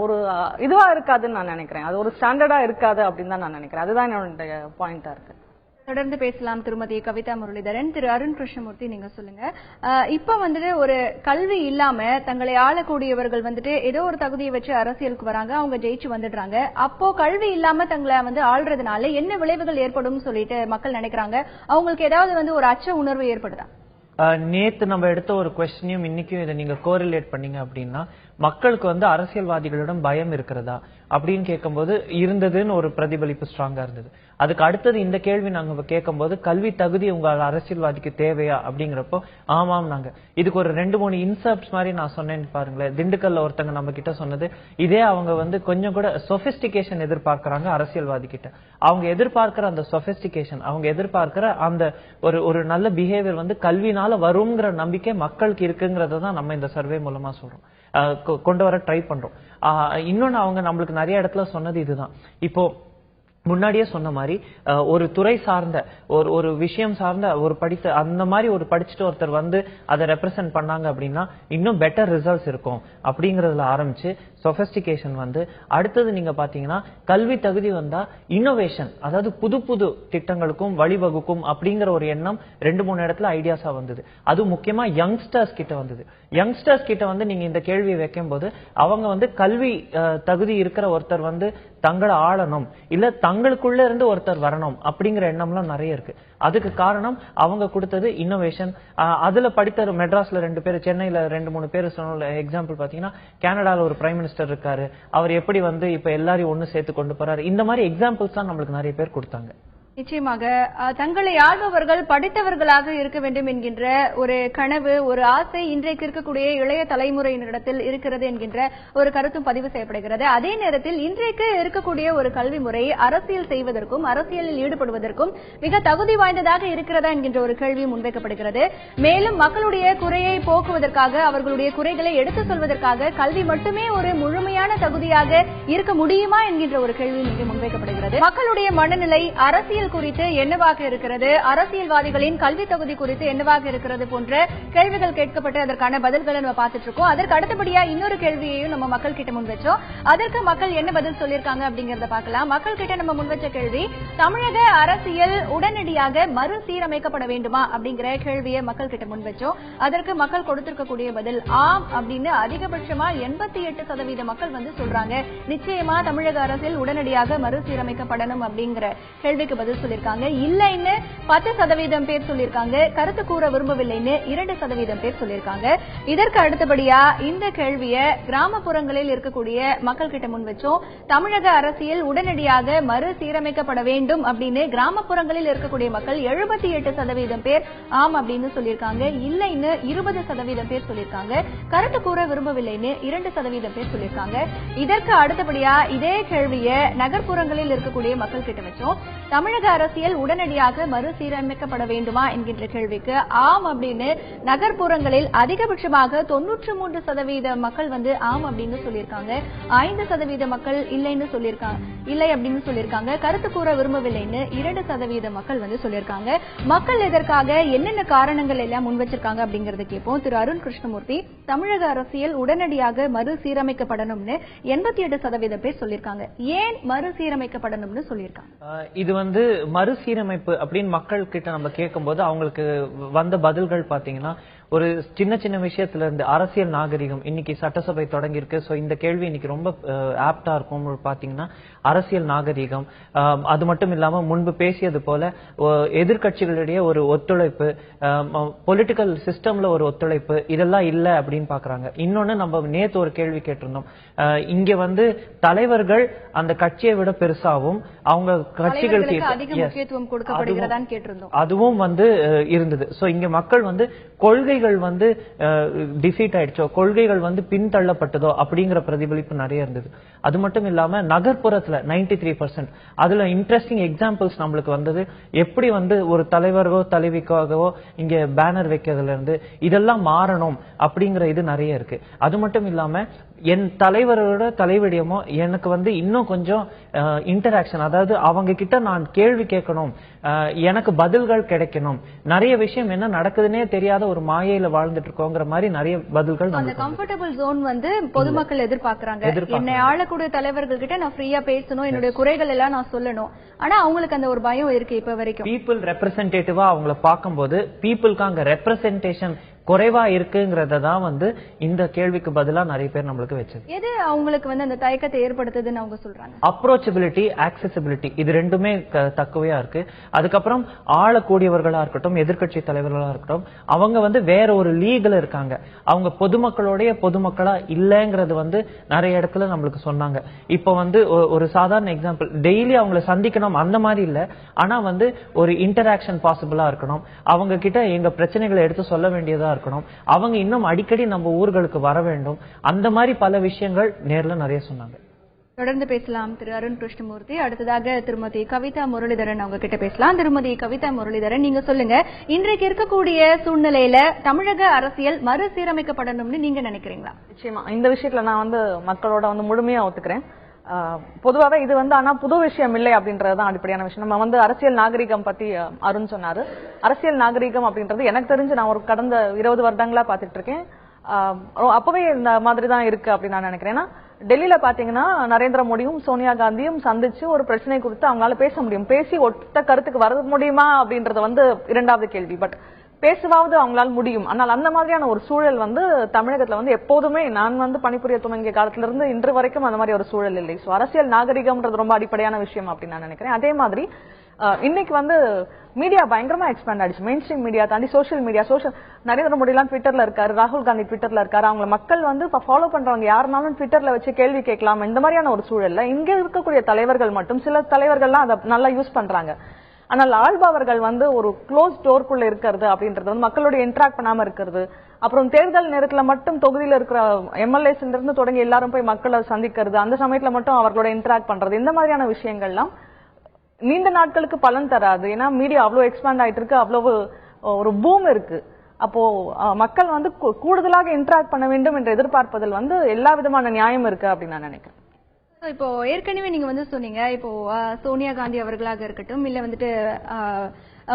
ஒரு இதுவா இருக்காதுன்னு நான் நினைக்கிறேன். அது ஒரு ஸ்டாண்டர்டா இருக்காது அப்படின்னு தான் நான் நினைக்கிறேன். அதுதான் என்னுடைய பாயிண்டா இருக்கு.
தொடர்ந்து பேசலாம் திருமதி கவிதா முரளிதரன். திரு அருண் கிருஷ்ணமூர்த்தி, நீங்க சொல்லுங்க. இப்ப ஒரு கல்வி இல்லாம தங்களை ஆளக்கூடியவர்கள் ஏதோ ஒரு தகுதியை வச்சு அரசியலுக்கு வராங்க, அவங்க ஜெயிச்சு வந்துடுறாங்க. அப்போ கல்வி இல்லாம தங்களை ஆள்றதுனால என்ன விளைவுகள் ஏற்படும் சொல்லிட்டு மக்கள் நினைக்கிறாங்க. அவங்களுக்கு ஏதாவது ஒரு அச்ச உணர்வு ஏற்படுதா?
நேத்து நம்ம எடுத்த ஒரு கொஸ்டினையும் இன்னைக்கும் இதை நீங்க கோரிலேட் பண்ணீங்க அப்படின்னா, மக்களுக்கு அரசியல்வாதிகளிடம் பயம் இருக்கிறதா அப்படின்னு கேட்கும்போது இருந்ததுன்னு ஒரு பிரதிபலிப்பு ஸ்ட்ராங்கா இருந்தது. அதுக்கு அடுத்தது இந்த கேள்வி நாங்க கேட்கும்போது கல்வி தகுதி உங்க அரசியல்வாதிக்கு தேவையா அப்படிங்கிறப்போ ஆமாம் நாங்க இதுக்கு ஒரு 2-3 இன்செப்ட்ஸ் மாதிரி நான் சொன்னேன்னு பாருங்களேன். திண்டுக்கல்ல ஒருத்தங்க நம்ம கிட்ட சொன்னது இதே அவங்க கொஞ்சம் கூட சொபிஸ்டிகேஷன் எதிர்பார்க்கறாங்க அரசியல்வாதி கிட்ட. அவங்க எதிர்பார்க்கிற அந்த சொபிஸ்டிகேஷன், அவங்க எதிர்பார்க்கிற அந்த ஒரு நல்ல பிஹேவியர் கல்வினால வரும்ங்கிற நம்பிக்கை மக்களுக்கு இருக்குங்கிறத தான் நம்ம இந்த சர்வே மூலமா சொல்றோம், கொண்டு வர ட்ரை பண்றோம். இன்னொன்னு அவங்க நம்மளுக்கு நிறைய இடத்துல சொன்னது இதுதான். இப்போ முன்னாடியே சொன்ன மாதிரி ஒரு துறை சார்ந்த ஒரு விஷயம் சார்ந்த ஒரு படித்த அந்த மாதிரி ஒரு படிச்சுட்டு ஒருத்தர் அதை ரெப்ரசென்ட் பண்ணாங்க அப்படின்னா இன்னும் பெட்டர் ரிசல்ட்ஸ் இருக்கும் அப்படிங்கறதுல ஆரம்பிச்சு சொபிஸ்டிகேஷன் அடுத்தது நீங்க பாத்தீங்கன்னா கல்வி தகுதி வந்தா இன்னோவேஷன், அதாவது புது புது திட்டங்களுக்கும் வழிவகுக்கும் அப்படிங்கிற ஒரு எண்ணம் 2-3 இடத்துல ஐடியாஸா வந்தது. அது முக்கியமா யங்ஸ்டர்ஸ் கிட்ட வந்தது. யங்ஸ்டர்ஸ் கிட்ட நீங்க இந்த கேள்வியை வைக்கும் போது அவங்க கல்வி தகுதி இருக்கிற ஒருத்தர் தங்களை ஆளணும் இல்ல தங்களுக்குள்ள இருந்து ஒருத்தர் வரணும் அப்படிங்கிற எண்ணம்லாம் நிறைய இருக்கு. அதுக்கு காரணம் அவங்க கொடுத்தது இன்னோவேஷன். அதுல படித்த மெட்ராஸ்ல 2 பேர், சென்னையில 2-3 பேர் சொன்ன எக்ஸாம்பிள் பாத்தீங்கன்னா, கனடால ஒரு பிரைம் மினிஸ்டர் இருக்காரு, அவர் எப்படி இப்ப எல்லாரையும் ஒண்ணு சேர்த்து கொண்டு போறாரு. இந்த மாதிரி எக்ஸாம்பிள்ஸ் தான் நம்மளுக்கு நிறைய பேர் கொடுத்தாங்க.
நிச்சயமாக தங்களை ஆள்பவர்கள் படித்தவர்களாக இருக்க வேண்டும் என்கின்ற ஒரு கனவு, ஒரு ஆசை இன்றைக்கு இருக்கக்கூடிய இளைய தலைமுறையினரிடத்தில் இருக்கிறது என்கின்ற ஒரு கருத்தும் பதிவு செய்யப்படுகிறது. அதே நேரத்தில் இன்றைக்கு இருக்கக்கூடிய ஒரு கல்வி முறை அரசியல் செய்வதற்கும் அரசியலில் ஈடுபடுவதற்கும் மிக தகுதி வாய்ந்ததாக இருக்கிறதா என்கின்ற ஒரு கேள்வி முன்வைக்கப்படுகிறது. மேலும் மக்களுடைய குறையை போக்குவதற்காக, அவர்களுடைய குறைகளை எடுத்து சொல்வதற்காக கல்வி மட்டுமே ஒரு முழுமையான தகுதியாக இருக்க முடியுமா என்கின்ற ஒரு கேள்வி இங்கே முன்வைக்கப்படுகிறது. மக்களுடைய மனநிலை அரசியல் குறித்து என்னவாக இருக்கிறது, அரசியல்வாதிகளின் கல்வி தகுதி குறித்து என்னவாக இருக்கிறது போன்ற கேள்விகள் கேட்கப்பட்டு அதற்கான பதில்களை நம்ம பார்த்துட்டு இருக்கோம். அதற்கு அடுத்தபடியா இன்னொரு கேள்வியையும் நம்ம மக்கள் கிட்ட முன் வச்சோம். அதற்கு மக்கள் என்ன பதில் சொல்லியிருக்காங்க அப்படிங்கறத பார்க்கலாம். மக்கள் கிட்ட நம்ம முன் வச்ச கேள்வி, தமிழக அரசியல் உடனடியாக மறுசீரமைக்கப்பட வேண்டுமா அப்படிங்கிற கேள்வியை மக்கள் கிட்ட முன் வச்சோம். அதற்கு மக்கள் கொடுத்திருக்கக்கூடிய பதில் ஆம் அப்படின்னு அதிகபட்சமா 88% மக்கள் சொல்றாங்க. நிச்சயமா தமிழக அரசியல் உடனடியாக மறுசீரமைக்கப்படணும் அப்படிங்கிற கேள்விக்கு பதில் சொல்லிருக்காங்க. இல்லைன்னு 10% பேர் சொல்லிருக்காங்க. கருத்து கூற விரும்பவில்லைன்னு 2% பேர் சொல்லிருக்காங்க. இதற்கு அடுத்தபடியா இந்த கேள்வியை கிராமப்புறங்களில் இருக்கக்கூடிய மக்கள் கிட்ட முன் வச்சோம். தமிழக அரசியல் உடனடியாக மறுசீரமைக்கப்பட வேண்டும் அப்படின்னு கிராமப்புறங்களில் இருக்கக்கூடிய மக்கள் 78% பேர் ஆம் அப்படின்னு சொல்லிருக்காங்க. இல்லைன்னு 20% பேர் சொல்லிருக்காங்க. கருத்து கூற விரும்பவில்லைன்னு 2% பேர் சொல்லிருக்காங்க. இதற்கு அடுத்தபடியா இதே கேள்வியை நகர்ப்புறங்களில் இருக்கக்கூடிய மக்கள் கிட்ட வச்சோம். தமிழக அரசியல் உடனடியாக மறுசீரமைக்கப்பட வேண்டுமா என்கின்ற கேள்விக்கு ஆம் அப்படின்னு நகர்ப்புறங்களில் அதிகபட்சமாக 93% மக்கள் ஆம் அப்படின்னு சொல்லியிருக்காங்க. 5% மக்கள் இல்லைன்னு சொல்லியிருக்காங்க, இல்லை அப்படின்னு சொல்லியிருக்காங்க. கருத்து கூற விரும்பவில்லைன்னு 2% மக்கள் சொல்லியிருக்காங்க. மக்கள் இதற்காக என்னென்ன காரணங்கள் எல்லாம் முன் வச்சிருக்காங்க அப்படிங்கறது கேட்போம். திரு அருண் கிருஷ்ணமூர்த்தி, தமிழக அரசியல் உடனடியாக மறுசீரமைக்கப்படணும்னு 88% பேர் சொல்லியிருக்காங்க. ஏன் மறுசீரமைக்கப்படணும்னு சொல்லியிருக்காங்க?
இது மறுசீரமைப்பு அப்படின்னு மக்கள் கிட்ட நம்ம கேட்கும்போது அவங்களுக்கு வந்த பதில்கள் பாத்தீங்கன்னா, ஒரு சின்ன சின்ன விஷயத்துல இருந்து அரசியல் நாகரிகம் இன்னைக்கு சட்டசபை தொடங்கி இருக்கு. சோ இந்த கேள்வி இன்னைக்கு ரொம்ப ஆப்டா இருக்கும். பாத்தீங்கன்னா அரசியல் நாகரிகம், அது மட்டும் இல்லாம முன்பு பேசியது போல எதிர்கட்சிகளிடையே ஒரு ஒத்துழைப்பு, பொலிட்டிக்கல் சிஸ்டம்ல ஒரு ஒத்துழைப்பு, இதெல்லாம் இல்ல அப்படின்னு பாக்குறாங்க. இன்னொன்னு நம்ம நேத்து ஒரு கேள்வி கேட்டிருந்தோம், இங்க தலைவர்கள் அந்த கட்சியை விட பெருசாவும் அவங்க கட்சிகளுக்கு
அதிக முக்கியத்துவம் கொடுக்கப்படுகிறதான்னு கேட்டிருந்தோம்.
அதுவும் இருந்தது. சோ இங்க மக்கள் கொள்கைகள் டிஃபீட் ஆயிடுச்சோ, கொள்கைகள் பின்தள்ளப்பட்டதோ அப்படிங்கிற பிரதிபலிப்பு நிறைய இருந்தது. அது மட்டும் இல்லாம நகர்ப்புறத்துல 93%. அதுல இன்ட்ரெஸ்டிங் எக்ஸாம்பிள்ஸ் நம்மளுக்கு வந்தது. எப்படி ஒரு தலைவரோ தலைவிக்காகவோ இங்க பேனர் வைக்கிறதுல இருந்து இதெல்லாம் மாறணும் அப்படிங்கிற இது நிறைய இருக்கு. அது மட்டும் இல்லாம என் தலைவரோட தலைவிடமோ எனக்கு இன்னும் கொஞ்சம் இன்டராக்ஷன், அதாவது அவங்க கிட்ட நான் கேள்வி கேட்கணும், எனக்கு பதில்கள் கிடைக்கணும். நிறைய விஷயம் என்ன நடக்குதுன்னே தெரியாத ஒரு மாயையில வாழ்ந்துட்டு இருக்கோங்கிற மாதிரி நிறைய பதில்கள்.
அந்த கம்ஃபர்டபிள் ஜோன் பொதுமக்கள் எதிர்பார்க்கறாங்க. என்னை ஆளக்கூடிய தலைவர்கள் கிட்ட நான் ஃப்ரீயா பேசணும், என்னுடைய குறைகள் எல்லாம் நான் சொல்லணும். ஆனா அவங்களுக்கு அந்த ஒரு பயம் இருக்கு இப்ப வரைக்கும்.
பீப்புள் ரெப்ரசன்டேட்டிவா அவங்கள பார்க்கும்போது பீப்புளுக்கு அங்க ரெப்ரசன்டேஷன் குறைவா இருக்குங்கிறதான் இந்த கேள்விக்கு பதிலா நிறைய பேர் நம்மளுக்கு வச்சது.
எது அவங்களுக்கு அந்த தயக்கத்தை ஏற்படுத்துதுன்னு அவங்க சொல்றாங்க?
அப்ரோச்சபிலிட்டி, ஆக்சசிபிலிட்டி, இது ரெண்டுமே தக்கவையா இருக்கு. அதுக்கப்புறம் ஆளக்கூடியவர்களா இருக்கட்டும், எதிர்கட்சி தலைவர்களா இருக்கட்டும், அவங்க வேற ஒரு லீக்ல இருக்காங்க. அவங்க பொதுமக்களோடைய பொதுமக்களா இல்லங்கிறது நிறைய இடத்துல நம்மளுக்கு சொன்னாங்க. இப்ப ஒரு சாதாரண எக்ஸாம்பிள், டெய்லி அவங்களை சந்திக்கணும் அந்த மாதிரி இல்ல, ஆனா ஒரு இன்டராக்ஷன் பாசிபிளா இருக்கணும். அவங்க கிட்ட எங்க பிரச்சனைகளை எடுத்து சொல்ல வேண்டியதா இருக்கணும். அவங்க இன்னும் அடிக்கடி நம்ம ஊர்களுக்கு வர வேண்டும். அந்த மாதிரி பல விஷயங்கள் நேர்ல நிறைய சொன்னாங்க.
தொடர்ந்து பேசலாம் திரு அருண் கிருஷ்ணமூர்த்தி. அடுத்ததாக திருமதி கவிதா முரளிதரன் அவங்க கிட்ட பேசலாம். திருமதி கவிதா முரளிதரன், நீங்க சொல்லுங்க, இன்றைக்கு இருக்கக்கூடிய சூழ்நிலையில தமிழக அரசியல் மறுசீரமைக்கப்படணும்னு நீங்க நினைக்கிறீங்களா?
நிச்சயமா இந்த விஷயத்துல நான் மக்களோட முழுமையா ஒத்துக்கிறேன். பொதுவாக இது ஆனா புது விஷயம் இல்லை அப்படின்றதுதான் அடிப்படையான விஷயம். நம்ம அரசியல் நாகரிகம் பத்தி அருண் சொன்னாரு. அரசியல் நாகரிகம் அப்படின்றது எனக்கு தெரிஞ்சு நான் ஒரு கடந்த 20 வருடங்களா பாத்துட்டு இருக்கேன். அப்பவே இந்த மாதிரி தான் இருக்கு அப்படின்னு நான் நினைக்கிறேன். டெல்லியில பாத்தீங்கன்னா நரேந்திர மோடியும் சோனியா காந்தியும் சந்திச்சு ஒரு பிரச்சனை குறித்து அவங்களால பேச முடியும். பேசி ஒத்த கருத்துக்கு வர முடியுமா அப்படின்றது இரண்டாவது கேள்வி. பட் பேசுவாவது அவங்களால முடியும். ஆனால் அந்த மாதிரியான ஒரு சூழல் தமிழகத்துல எப்போதுமே நான் பணிபுரிய துவங்கிய காலத்துல இருந்து இன்று வரைக்கும் அந்த மாதிரி ஒரு சூழல் இல்லை. சோ அரசியல் நாகரிகம்ன்றது ரொம்ப அடிப்படையான விஷயம் அப்படின்னு நான் நினைக்கிறேன். அதே மாதிரி இன்னைக்கு மீடியா பயங்கரமா எக்ஸ்பேண்ட் ஆயிடுச்சு. மெயின் ஸ்ட்ரீம் மீடியா தாண்டி சோஷியல் மீடியா, நரேந்திர மோடி எல்லாம் ட்விட்டர்ல இருக்காரு, ராகுல் காந்தி ட்விட்டர்ல இருக்காரு. அவங்க மக்கள் ஃபாலோ பண்றவங்க யாருனாலும் ட்விட்டர்ல வச்சு கேள்வி கேட்கலாம். இந்த மாதிரியான ஒரு சூழல்ல இங்க இருக்கக்கூடிய தலைவர்கள் மட்டும், சில தலைவர்கள்லாம் அதை நல்லா யூஸ் பண்றாங்க. ஆனால் ஆள்பவர்கள் ஒரு க்ளோஸ் டோர்க்குள்ள இருக்கிறது அப்படின்றது மக்களோட இன்டராக்ட் பண்ணாம இருக்கிறது. அப்புறம் தேர்தல் நேரத்துல மட்டும் தொகுதியில இருக்கிற எம்எல்ஏஸ் இருந்து தொடங்கி எல்லாரும் போய் மக்களை சந்திக்கிறது, அந்த சமயத்துல மட்டும் அவர்களோட இன்டராக்ட் பண்றது, இந்த மாதிரியான விஷயங்கள்லாம் நீண்ட நாட்களுக்கு பலன் தராது. ஏன்னா மீடியா அவ்வளவு எக்ஸ்பேண்ட் ஆயிட்டு இருக்கு, அவ்வளவு ஒரு பூம் இருக்கு. அப்போ மக்கள் கூடுதலாக இன்டராக்ட் பண்ண வேண்டும் என்று எதிர்பார்ப்பதில் எல்லா விதமான நியாயம் இருக்கு அப்படின்னு நான் நினைக்கிறேன்.
இப்போ ஏற்கனவே நீங்க சொன்னீங்க, இப்போ சோனியா காந்தி அவர்களாக இருக்கட்டும், இல்ல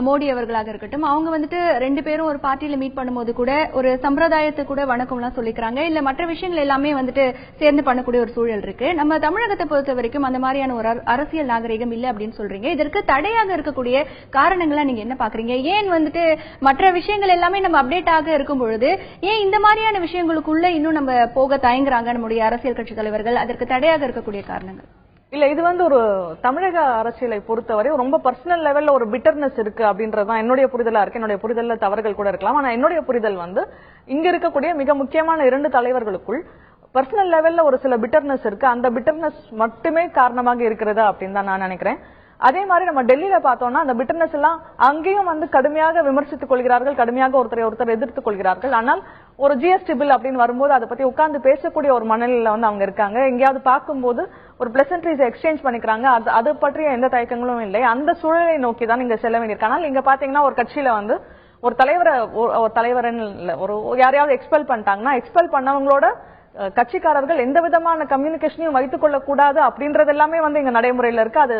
மோடி அவர்களாக இருக்கட்டும், அவங்க ரெண்டு பேரும் ஒரு பார்ட்டியில மீட் பண்ணும்போது கூட ஒரு சம்பிரதாயத்தை கூட வணக்கம் எல்லாம் சொல்லிக்கிறாங்க. இல்ல மற்ற விஷயங்கள் எல்லாமே சேர்ந்து பண்ணக்கூடிய ஒரு சூழல் இருக்கு. நம்ம தமிழகத்தை பொறுத்த வரைக்கும் அந்த மாதிரியான ஒரு அரசியல் நாகரிகம் இல்ல அப்படின்னு சொல்றீங்க. இதற்கு தடையாக இருக்கக்கூடிய காரணங்களா நீங்க என்ன பாக்குறீங்க? ஏன் மற்ற விஷயங்கள் எல்லாமே நம்ம அப்டேட் ஆக இருக்கும் பொழுது ஏன் இந்த மாதிரியான விஷயங்களுக்குள்ள இன்னும் நம்ம போக தயங்குறாங்க நம்முடைய அரசியல் கட்சி தலைவர்கள்? அதற்கு தடையாக இருக்கக்கூடிய காரணங்கள்
இல்ல, இது ஒரு தமிழக அரசியலை பொறுத்தவரை ரொம்ப பர்சனல் லெவல்ல ஒரு பிட்டர்னஸ் இருக்கு அப்படின்றதுதான் என்னுடைய புரிதலா இருக்கு. என்னுடைய புரிதல்ல தவறுகள் கூட இருக்கலாம். ஆனா என்னுடைய புரிதல் இங்க இருக்கக்கூடிய மிக முக்கியமான 2 தலைவர்களுக்குள் பர்சனல் லெவல்ல ஒரு சில பிட்டர்னஸ் இருக்கு. அந்த பிட்டர்னஸ் மட்டுமே காரணமாக இருக்கிறதா அப்படின்னு தான் நான் நினைக்கிறேன். அதே மாதிரி நம்ம டெல்லியில பார்த்தோம்னா அந்த பிட்டர்னஸ் எல்லாம் அங்கேயும் கடுமையாக விமர்சித்துக் கொள்கிறார்கள், கடுமையாக ஒருத்தர் எதிர்த்துக் கொள்கிறார்கள். ஆனால் ஒரு ஜிஎஸ்டி பில் அப்படின்னு வரும்போது அதை பத்தி உட்கார்ந்து பேசக்கூடிய ஒரு மனநிலையில அவங்க இருக்காங்க. எங்கேயாவது பார்க்கும்போது ஒரு பிளசன்ட்ரிஸ் எக்ஸ்சேஞ்ச் பண்ணிக்கிறாங்க. அது பற்றிய எந்த தயக்கங்களும் இல்லை. அந்த சூழலை நோக்கி தான் நீங்க செல்ல வேண்டியிருக்கு. ஆனால் இங்க பாத்தீங்கன்னா ஒரு கட்சியில ஒரு தலைவர் ஒரு யாரையாவது எக்ஸ்பெல் பண்ணிட்டாங்கன்னா எக்ஸ்பெல் பண்ணவங்களோட கட்சிக்காரர்கள் எந்த விதமான கம்யூனிகேஷனையும் வைத்துக் கொள்ள கூடாது அப்படின்றது எல்லாமே இங்க நடைமுறையில இருக்கு. அது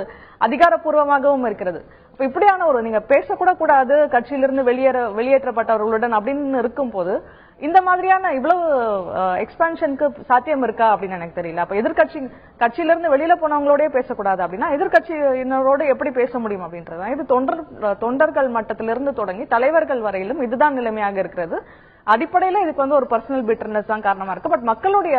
அதிகாரப்பூர்வமாகவும் இருக்கிறது. இப்படியான ஒரு நீங்க பேசக்கூட கூடாது கட்சியிலிருந்து வெளியேற்றப்பட்டவர்களுடன் அப்படின்னு இருக்கும் போது இந்த மாதிரியான இவ்வளவு எக்ஸ்பான்ஷனுக்கு சாத்தியம் இருக்கா அப்படின்னு எனக்கு தெரியல. அப்ப கட்சியிலிருந்து வெளியில போனவங்களோட பேசக்கூடாது அப்படின்னா எதிர்கட்சியினரோட எப்படி பேச முடியும் அப்படின்றது இது தொண்டர்கள் மட்டத்திலிருந்து தொடங்கி தலைவர்கள் வரையிலும் இதுதான் நிலைமையாக இருக்கிறது. அடிப்படையில இதுக்கு வந்து ஒரு பர்சனல் பிட்டர்னஸ் தான் காரணமா இருக்கு. பட் மக்களுடைய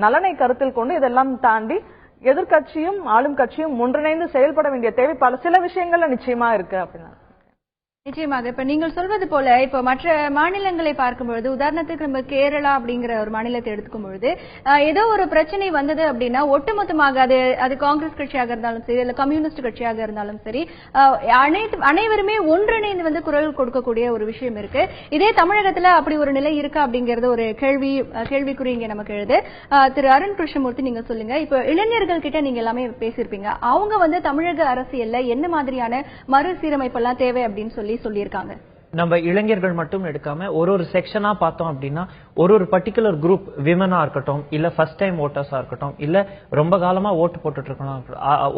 நலனை கருத்தில் கொண்டு இதெல்லாம் தாண்டி எதிர்க்கட்சியும் ஆளும் கட்சியும் ஒன்றிணைந்து செயல்பட வேண்டிய தேவை சில விஷயங்கள்ல நிச்சயமா இருக்கு அப்படின்னா.
நிச்சயமாக இப்ப நீங்கள் சொல்வது போல இப்ப மற்ற மாநிலங்களை பார்க்கும்பொழுது, உதாரணத்துக்கு நம்ம கேரளா அப்படிங்கிற ஒரு மாநிலத்தை எடுத்துக்கும் பொழுது ஏதோ ஒரு பிரச்சனை வந்தது அப்படின்னா ஒட்டுமொத்தமாக அது காங்கிரஸ் கட்சியாக இருந்தாலும் சரி, இல்ல கம்யூனிஸ்ட் கட்சியாக இருந்தாலும் சரி, அனைவருமே ஒன்றிணைந்து வந்து குரல் கொடுக்கக்கூடிய ஒரு விஷயம் இருக்கு. இதே தமிழகத்துல அப்படி ஒரு நிலை இருக்கா அப்படிங்கறது ஒரு கேள்விக்குறி இங்க நமக்கு எழுது. திரு அருண் கிருஷ்ணமூர்த்தி, நீங்க சொல்லுங்க. இப்ப இளைஞர்கள் கிட்ட நீங்க எல்லாமே பேசியிருப்பீங்க. அவங்க வந்து தமிழக அரசியல்ல என்ன மாதிரியான மறுசீரமைப்பு எல்லாம் தேவை அப்படின்னு சொல்லியிருக்காங்க?
நம்ம இளைஞர்கள் மட்டும் எடுக்காம ஒரு செக்ஷனா பார்த்தோம் அப்படின்னா ஒரு பர்டிகுலர் குரூப், விமனா இருக்கட்டும், இல்ல ஃபர்ஸ்ட் டைம் ஓட்டர்ஸா இருக்கட்டும், இல்ல ரொம்ப காலமா ஓட்டு போட்டுட்டு இருக்கணும்,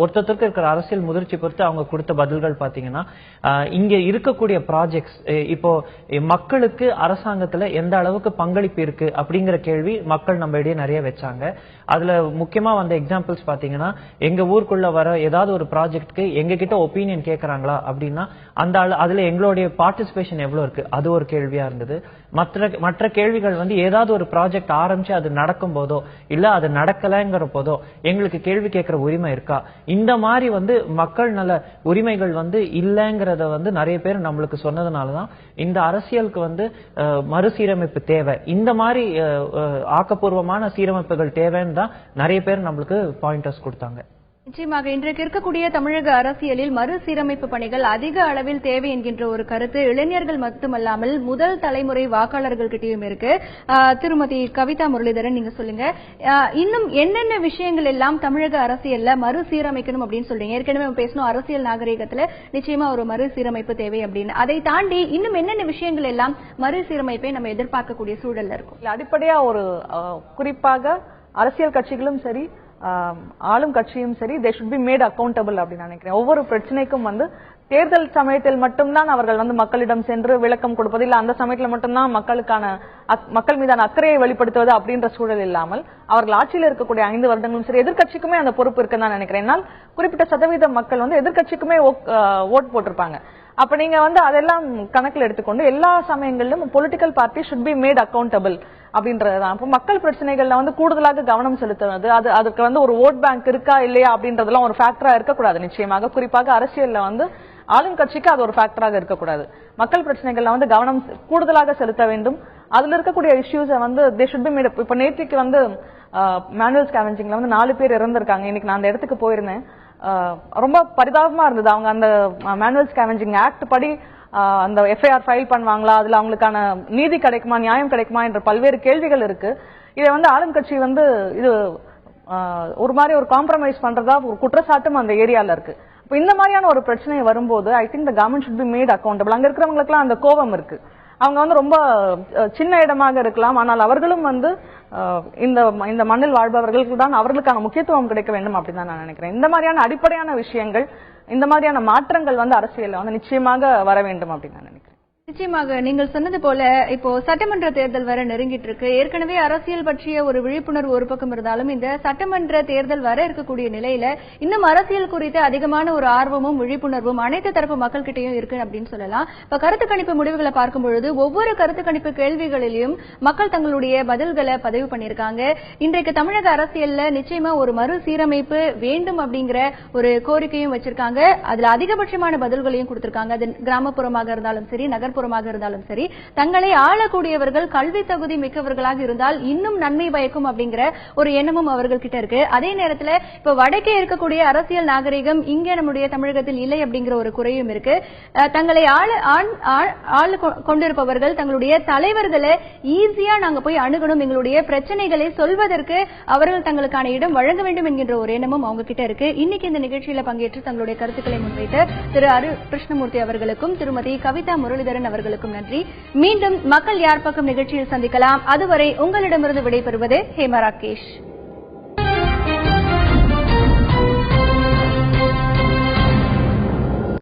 ஒருத்தருக்கு இருக்கிற அரசியல் முதிர்ச்சி பொறுத்து அவங்க கொடுத்த பதில்கள் பாத்தீங்கன்னா, இங்க இருக்கக்கூடிய ப்ராஜெக்ட்ஸ் இப்போ மக்களுக்கு அரசாங்கத்துல எந்த அளவுக்கு பங்களிப்பு இருக்கு அப்படிங்கிற கேள்வி மக்கள் நம்ம இடையே நிறைய வச்சாங்க. அதுல முக்கியமா வந்த எக்ஸாம்பிள்ஸ் பாத்தீங்கன்னா, எங்க ஊருக்குள்ள வர ஏதாவது ஒரு ப்ராஜெக்ட்க்கு எங்க கிட்ட ஒப்பீனியன் கேட்கறாங்களா அப்படின்னா அதுல எங்களுடைய பார்ட்டிசிபேஷன் எவ்வளவு இருக்கு, அது ஒரு கேள்வியா இருந்தது. மற்ற கேள்விகள் வந்து ஏதாவது ஒரு ப்ராஜெக்ட் ஆரம்பிச்சு அது நடக்கும் போதோ இல்ல அது நடக்கலங்கிற போதோ எங்களுக்கு கேள்வி கேட்கிற உரிமை இருக்கா, இந்த மாதிரி வந்து மக்கள் நல உரிமைகள் வந்து இல்லங்கிறத வந்து நிறைய பேர் நம்மளுக்கு சொன்னதுனாலதான் இந்த அரசியலுக்கு வந்து மறுசீரமைப்பு தேவை, இந்த மாதிரி ஆக்கப்பூர்வமான சீரமைப்புகள் தேவைன்னு தான் நிறைய பேர் நம்மளுக்கு பாயிண்டர்ஸ் கொடுத்தாங்க.
நிச்சயமாக இன்றைக்கு இருக்கக்கூடிய தமிழக அரசியலில் மறுசீரமைப்பு பணிகள் அதிக அளவில் தேவை என்கின்ற ஒரு கருத்து இளைஞர்கள் மட்டுமல்லாமல் முதல் தலைமுறை வாக்காளர்கள் கிட்டயும் இருக்கு. திருமதி கவிதா முரளிதரன், நீங்க சொல்லுங்க, இன்னும் என்னென்ன விஷயங்கள் எல்லாம் தமிழக அரசியல்ல மறுசீரமைக்கணும் அப்படின்னு சொல்றீங்க? ஏற்கனவே பேசணும் அரசியல் நாகரிகத்துல நிச்சயமா ஒரு மறுசீரமைப்பு தேவை அப்படின்னு. அதை தாண்டி இன்னும் என்னென்ன விஷயங்கள் எல்லாம் மறுசீரமைப்பை நம்ம எதிர்பார்க்கக்கூடிய சூழல்ல இருக்கும்?
அடிப்படையா ஒரு குறிப்பாக அரசியல் கட்சிகளும் சரி ஆளும் கட்சியும் சரி, they should be made accountable அப்படின்னு நினைக்கிறேன். ஒவ்வொரு பிரச்சனைக்கும் வந்து தேர்தல் சமயத்தில் மட்டும்தான் அவர்கள் வந்து மக்களிடம் சென்று விளக்கம் கொடுப்பது, இல்ல அந்த சமயத்தில் மட்டும்தான் மக்கள் மீதான அக்கறையை வெளிப்படுத்துவது அப்படின்ற சூழல் இல்லாமல் அவர்கள் ஆட்சியில் இருக்கக்கூடிய 5 வருடங்களும் சரி எதிர்க்கட்சிக்குமே அந்த பொறுப்பு இருக்குன்னு தான் நினைக்கிறேன். என்னால் குறிப்பிட்ட சதவீத மக்கள் வந்து எதிர்க்கட்சிக்குமே ஓட் போட்டிருப்பாங்க. அப்ப நீங்க வந்து அதெல்லாம் கணக்கில் எடுத்துக்கொண்டு எல்லா சமயங்களிலும் political party should be made accountable அப்படின்றதுதான். அப்ப மக்கள் பிரச்சனைகள்ல வந்து கூடுதலாக கவனம் செலுத்துவது, அதுக்கு வந்து ஒரு ஓட் பேங்க் இருக்கா இல்லையா அப்படின்றதெல்லாம் ஒரு ஃபேக்டரா இருக்கக்கூடாது. நிச்சயமாக குறிப்பாக அரசியல்ல வந்து ஆளும் கட்சிக்கு அது ஒரு ஃபேக்டராக இருக்கக்கூடாது. மக்கள் பிரச்சனைகள்ல வந்து கவனம் கூடுதலாக செலுத்த வேண்டும். அதுல இருக்கக்கூடிய இஷ்யூஸை வந்து தே ஷுட் பி மேட். இப்ப நேற்றுக்கு வந்து மேனுவல் ஸ்கேவெஞ்சிங்ல வந்து 4 பேர் இறந்திருக்காங்க. இன்னைக்கு நான் அந்த இடத்துக்கு போயிருந்தேன். ரொம்ப பரிதாபமா இருந்தது. அவங்க அந்த மேனுவல் ஸ்கேவெஞ்சிங் ஆக்ட் படி அந்த எஃப்ஐஆர் ஃபைல் பண்ணுவாங்களா, அதுல அவங்களுக்கான நீதி கிடைக்குமா, நியாயம் கிடைக்குமா என்ற பல்வேறு கேள்விகள் இருக்கு. இதை வந்து ஆளும் கட்சி வந்து இது ஒரு மாதிரி ஒரு காம்ப்ரமைஸ் பண்றதா ஒரு குற்றச்சாட்டும் அந்த ஏரியால இருக்கு. இப்ப இந்த மாதிரியான ஒரு பிரச்சனை வரும்போது I think the government should be made accountable. அங்க இருக்கிறவங்களுக்கு எல்லாம் அந்த கோபம் இருக்கு. அவங்க வந்து ரொம்ப சின்ன இடமாக இருக்கலாம், ஆனால் அவர்களும் வந்து இந்த மண்ணில் வாழ்பவர்களுக்கு தான் அவர்களுக்கான முக்கியத்துவம் கிடைக்க வேண்டும் அப்படின்னு தான் நான் நினைக்கிறேன். இந்த மாதிரியான அடிப்படையான விஷயங்கள், இந்த மாதிரியான மாற்றங்கள் வந்து அரசியல்ல வந்து நிச்சயமாக வர வேண்டும் அப்படின்னு நான் நினைக்கிறேன்.
நிச்சயமாக நீங்கள் சொன்னது போல இப்போ சட்டமன்ற தேர்தல் வர நெருங்கிட்டு இருக்கு. ஏற்கனவே அரசியல் பற்றிய ஒரு விழிப்புணர்வு ஒரு பக்கம் இருந்தாலும் இந்த சட்டமன்ற தேர்தல் வர இருக்கக்கூடிய நிலையில இன்னும் அரசியல் குறித்து அதிகமான ஒரு ஆர்வமும் விழிப்புணர்வும் அனைத்து தரப்பு மக்கள் கிட்டையும் இருக்கு அப்படின்னு சொல்லலாம். இப்ப கருத்து கணிப்பு முடிவுகளை பார்க்கும் பொழுது ஒவ்வொரு கருத்து கணிப்பு கேள்விகளிலும் மக்கள் தங்களுடைய பதில்களை பதிவு பண்ணியிருக்காங்க. இன்றைக்கு தமிழக அரசியல்ல நிச்சயமா ஒரு மறுசீரமைப்பு வேண்டும் அப்படிங்கிற ஒரு கோரிக்கையும் வச்சிருக்காங்க. அதுல அதிகபட்சமான பதில்களையும் கொடுத்திருக்காங்க. அது கிராமப்புறமாக இருந்தாலும் சரி, நகர்ப்புறமாக இருந்தாலும் சரி, தங்களை ஆளக்கூடியவர்கள் கல்வி தகுதி மிக்கவர்களாக இருந்தால் இன்னும் நன்மை பயக்கும் அப்படிங்கிற ஒரு எண்ணமும் அவர்கள் கிட்ட இருக்கு. அதே நேரத்தில் இப்ப வடக்கே இருக்கக்கூடிய அரசியல் நாகரிகம் இங்கே நம்முடைய தமிழகத்தில் இல்லை அப்படிங்கிற ஒரு குறையும் இருக்கு. தங்களை ஆள கொண்டிருப்பவர்கள் தங்களுடைய தலைவர்களை ஈஸியா நாங்க போய் அணுகணும், எங்களுடைய பிரச்சனைகளை சொல்வதற்கு அவர்கள் தங்களுக்கான இடம் வழங்க வேண்டும் என்கின்ற ஒரு எண்ணமும் அவங்க கிட்ட இருக்கு. இன்னைக்கு இந்த நிகழ்ச்சியில பங்கேற்று தங்களுடைய கருத்துக்களை முன்வைத்த திரு அரு கிருஷ்ணமூர்த்தி அவர்களுக்கும் திருமதி கவிதா முரளிதரன் அவர்களுக்கும் நன்றி. மீண்டும் மக்கள் யார் பக்கம் நிகழ்ச்சியில் சந்திக்கலாம். அதுவரை உங்களிடமிருந்து விடைபெறுவது ஹேமா ராகேஷ்.